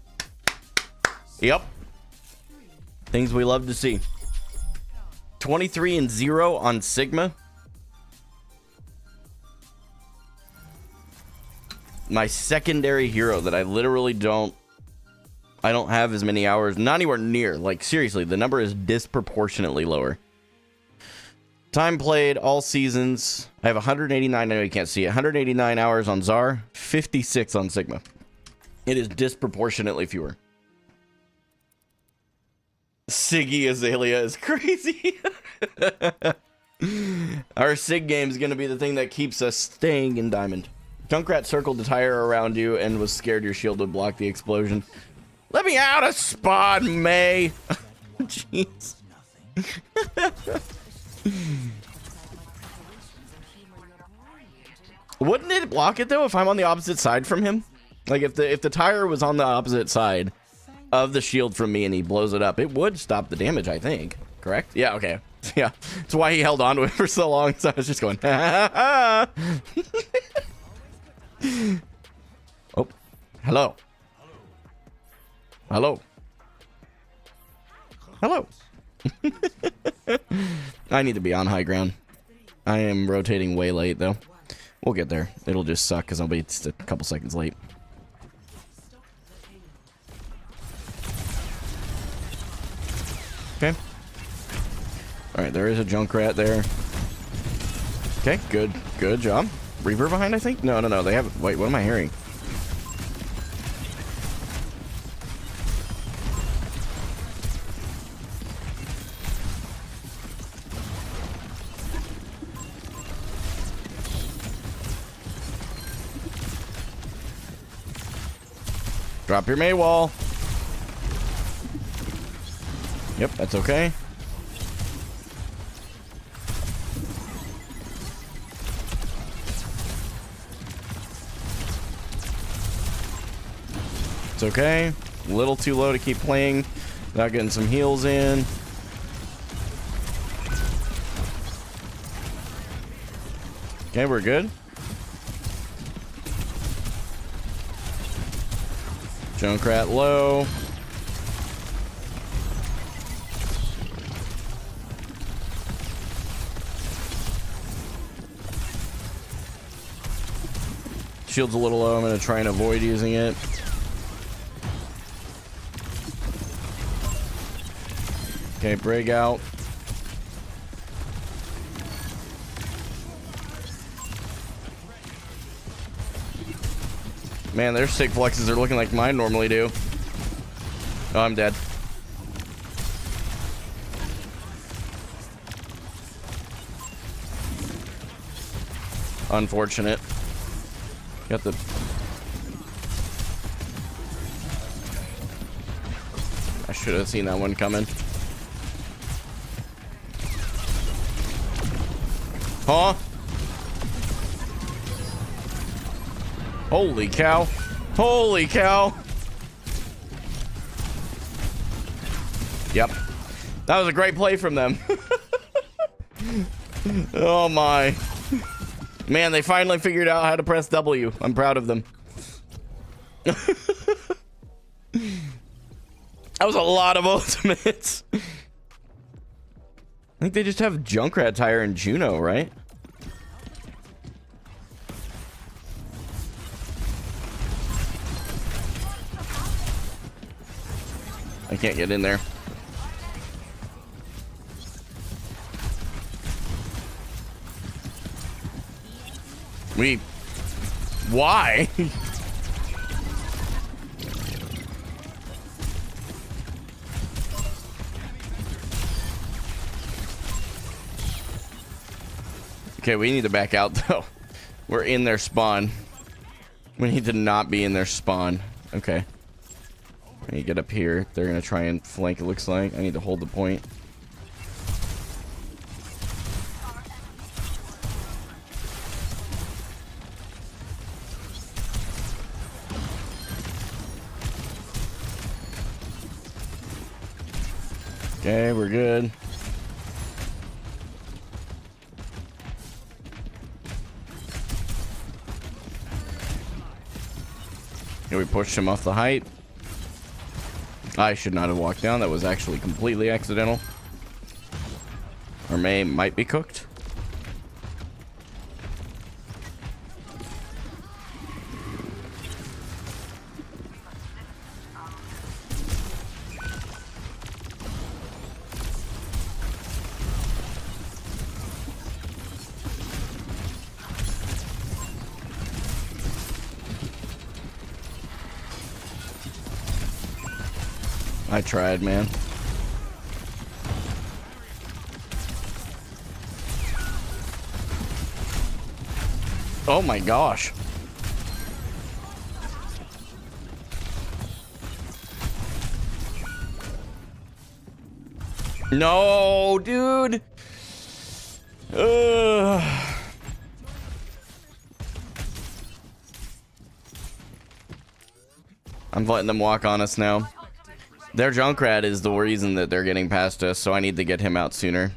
Yep. Things we love to see. 23-0 on Sigma. My secondary hero that I literally don't have as many hours, not anywhere near. Like, seriously, the number is disproportionately lower. Time played, all seasons. I have 189, I know you can't see it. 189 hours on Czar, 56 on Sigma. It is disproportionately fewer. Siggy Azalea is crazy. Our Sig game is going to be the thing that keeps us staying in Diamond. Junkrat circled the tire around you and was scared your shield would block the explosion. Let me out of spawn, May. Jeez. Wouldn't it block it though if I'm on the opposite side from him? Like if the tire was on the opposite side of the shield from me and he blows it up, it would stop the damage, I think. Correct? Yeah, okay. Yeah. That's why he held on to it for so long, so I was just going, oh, hello. Hello. Hello. I need to be on high ground. I am rotating way late, though. We'll get there. It'll just suck because I'll be just a couple seconds late. Okay. Alright, there is a Junkrat there. Okay, good. Good job. Reaver behind, I think? No, they have... Wait, what am I hearing? Drop your May wall. Yep, that's okay. It's okay. A little too low to keep playing without getting some heals in. Okay, we're good. Junkrat low. Shield's a little low. I'm going to try and avoid using it. Okay, break out. Man, their stick flexes are looking like mine normally do. Oh, I'm dead. Unfortunate. Got the... I should have seen that one coming. Huh? Holy cow. Holy cow. Yep. That was a great play from them. Oh my. Man, they finally figured out how to press W. I'm proud of them. That was a lot of ultimates. I think they just have Junkrat, Tire, and Juno, right? I can't get in there. Why? Okay, we need to back out though. We're in their spawn. We need to not be in their spawn. Okay. I need to get up here. They're gonna try and flank, it looks like. I need to hold the point. Okay, we're good. Okay, we pushed him off the height. I should not have walked down. That was actually completely accidental. Our May might be cooked. I tried, man. Oh my gosh. No, dude. I'm letting them walk on us now. Their Junkrat is the reason that they're getting past us, so I need to get him out sooner.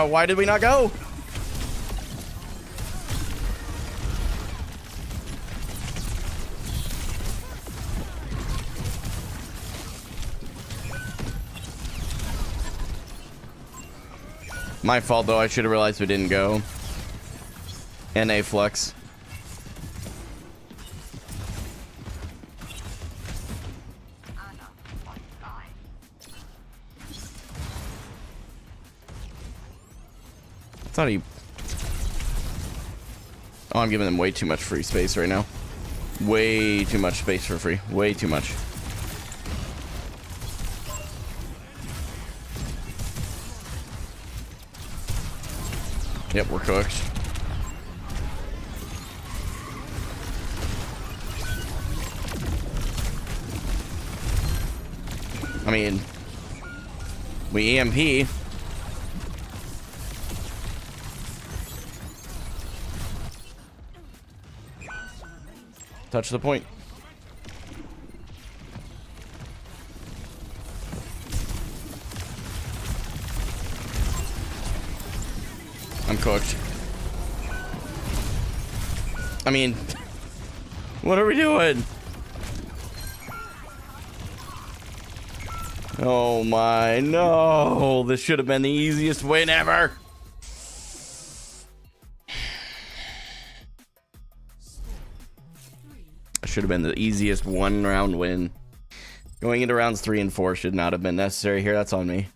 Why did we not go? My fault, though. I should have realized we didn't go. NA flux. I thought he... Oh, I'm giving them way too much free space right now. Way too much space for free. Way too much. Yep, we're cooked. I mean, we EMP. Touch the point. I'm cooked. I mean, what are we doing? Oh my, no. This should have been the easiest win ever. Should have been the easiest one round win. Going into rounds 3 and 4 should not have been necessary here. That's on me.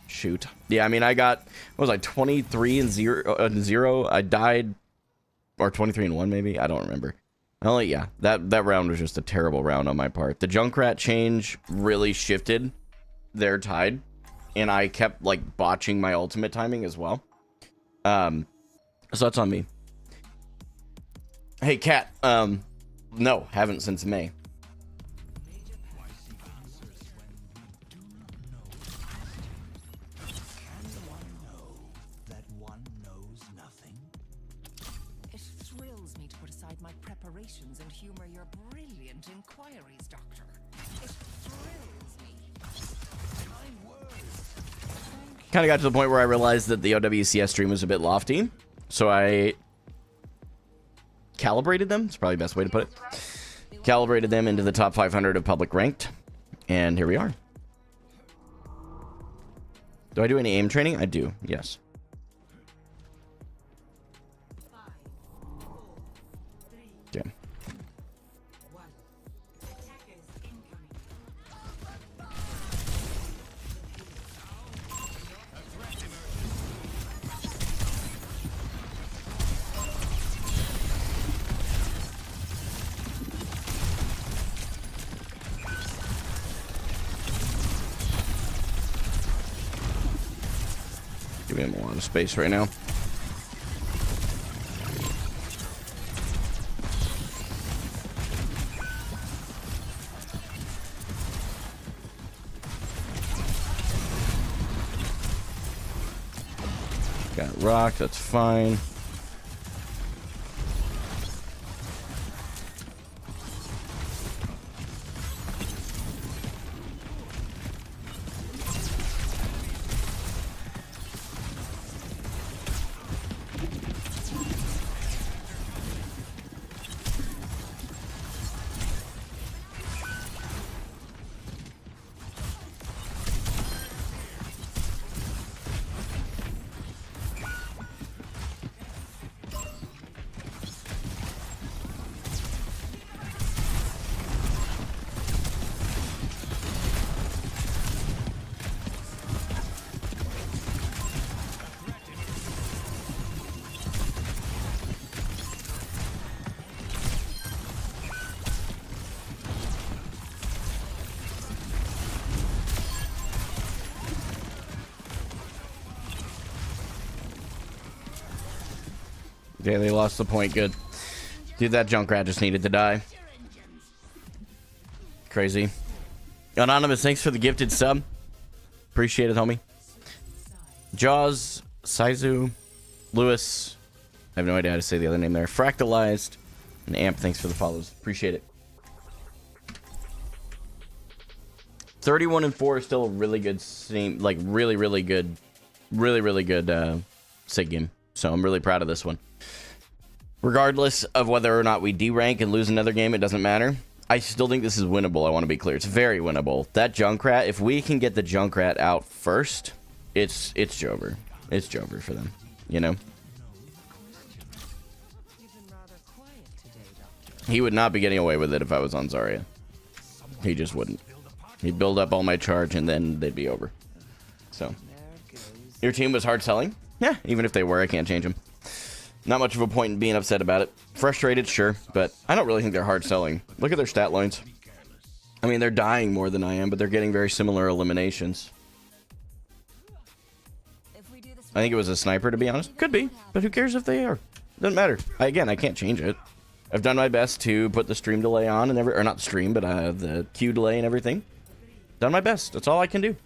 Shoot. Yeah, I mean, I got, what was I, 23 and 0. I died, or 23 and 1 maybe. I don't remember. Yeah, that round was just a terrible round on my part. The Junkrat change really shifted their tide, and I kept like botching my ultimate timing as well. So that's on me. Hey, Cat. No, haven't since May. It thrills me to put aside my preparations and humor your brilliant inquiries, Doctor. It thrills me. My word. Kind of got to the point where I realized that the OWCS stream was a bit lofty, so I calibrated them. It's probably the best way to put it. Calibrated them into the top 500 of public ranked, and here we are. Do I do any aim training? I do, yes. 5, 4, 3, Okay. 1. Attackers incoming. Giving him a lot of space right now. Got rock, that's fine. Okay, they lost the point. Good. Dude, that Junkrat just needed to die. Crazy. Anonymous, thanks for the gifted sub. Appreciate it, homie. Jaws, Saizu, Lewis. I have no idea how to say the other name there. Fractalized. And Amp, thanks for the follows. Appreciate it. 31 and 4 is still a really good scene. Like, really good. Really good SIG game. So I'm really proud of this one. Regardless of whether or not we D-rank and lose another game, it doesn't matter. I still think this is winnable. I want to be clear. It's very winnable. That Junkrat, if we can get the Junkrat out first, it's Jover. It's Jover for them, you know? You've been rather quiet today, Doctor. He would not be getting away with it if I was on Zarya. He just wouldn't. He'd build up all my charge and then they'd be over. So, There goes. your team was hard selling? Yeah, even if they were, I can't change them. Not much of a point in being upset about it. Frustrated, sure, but I don't really think they're hard selling. Look at their stat lines. I mean, they're dying more than I am, but they're getting very similar eliminations. If we do this I think it was a sniper, to be honest. Could be, but who cares if they are? Doesn't matter. Again, I can't change it. I've done my best to put the stream delay on and or not the stream, but the queue delay and everything. Done my best. That's all I can do.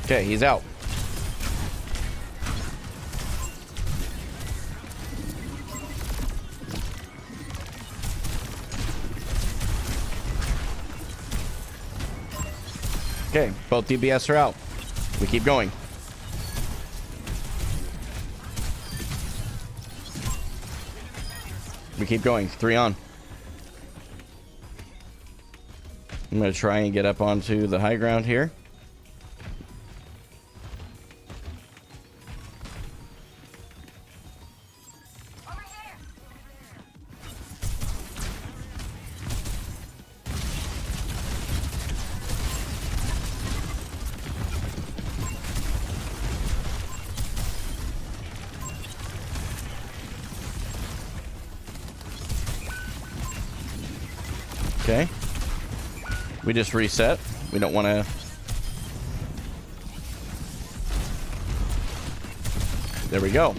Okay, he's out. Okay, both DPS are out. We keep going. We keep going. 3 on. I'm going to try and get up onto the high ground here. Okay. We just reset. We don't want to... There we go.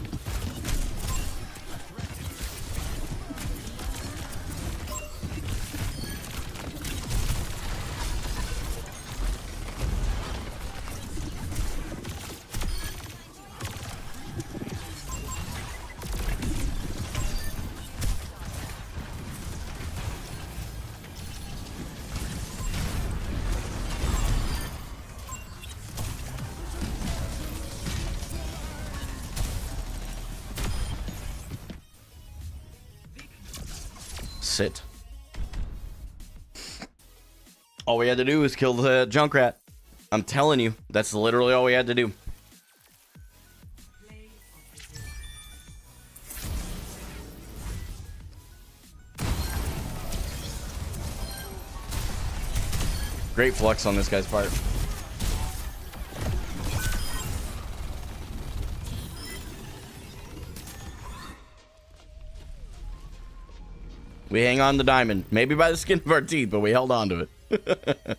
Sit. All we had to do was kill the Junkrat. I'm telling you, that's literally all we had to do. Great flex on this guy's part. We hang on the diamond. Maybe by the skin of our teeth, but we held on to it.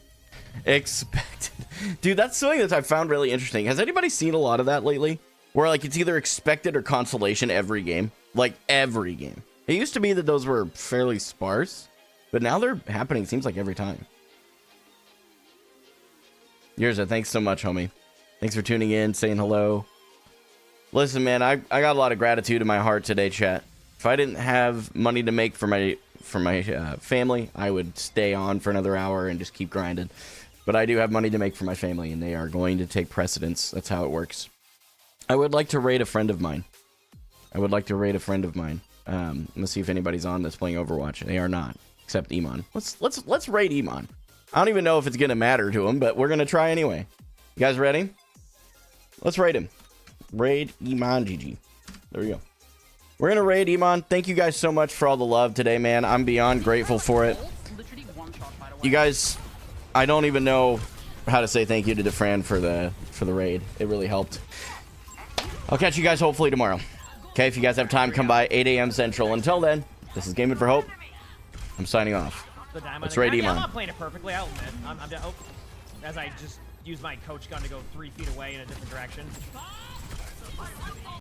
Expected. Dude, that's something that I found really interesting. Has anybody seen a lot of that lately? Where, like, it's either expected or consolation every game. Like, every game. It used to be that those were fairly sparse, but now they're happening, seems like, every time. Yurza, thanks so much, homie. Thanks for tuning in, saying hello. Listen, man, I got a lot of gratitude in my heart today, chat. If I didn't have money to make for my family, I would stay on for another hour and just keep grinding. But I do have money to make for my family, and they are going to take precedence. That's how it works. I would like to raid a friend of mine. Let's see if anybody's on that's playing Overwatch. They are not, except Iman. Let's raid Iman. I don't even know if it's gonna matter to him, but we're gonna try anyway. You guys ready? Let's raid him. Raid Iman GG. There we go. We're gonna raid Iman. Thank you guys so much for all the love today, man. I'm beyond grateful for it. You guys, I don't even know how to say thank you to DeFran for the raid. It really helped. I'll catch you guys hopefully tomorrow. Okay, if you guys have time, come by 8 a.m. Central. Until then, this is Gaming for Hope. I'm signing off. Let's raid Iman. I'm not playing it perfectly, I'll admit. I'm as I just use my coach gun to go 3 feet away in a different direction.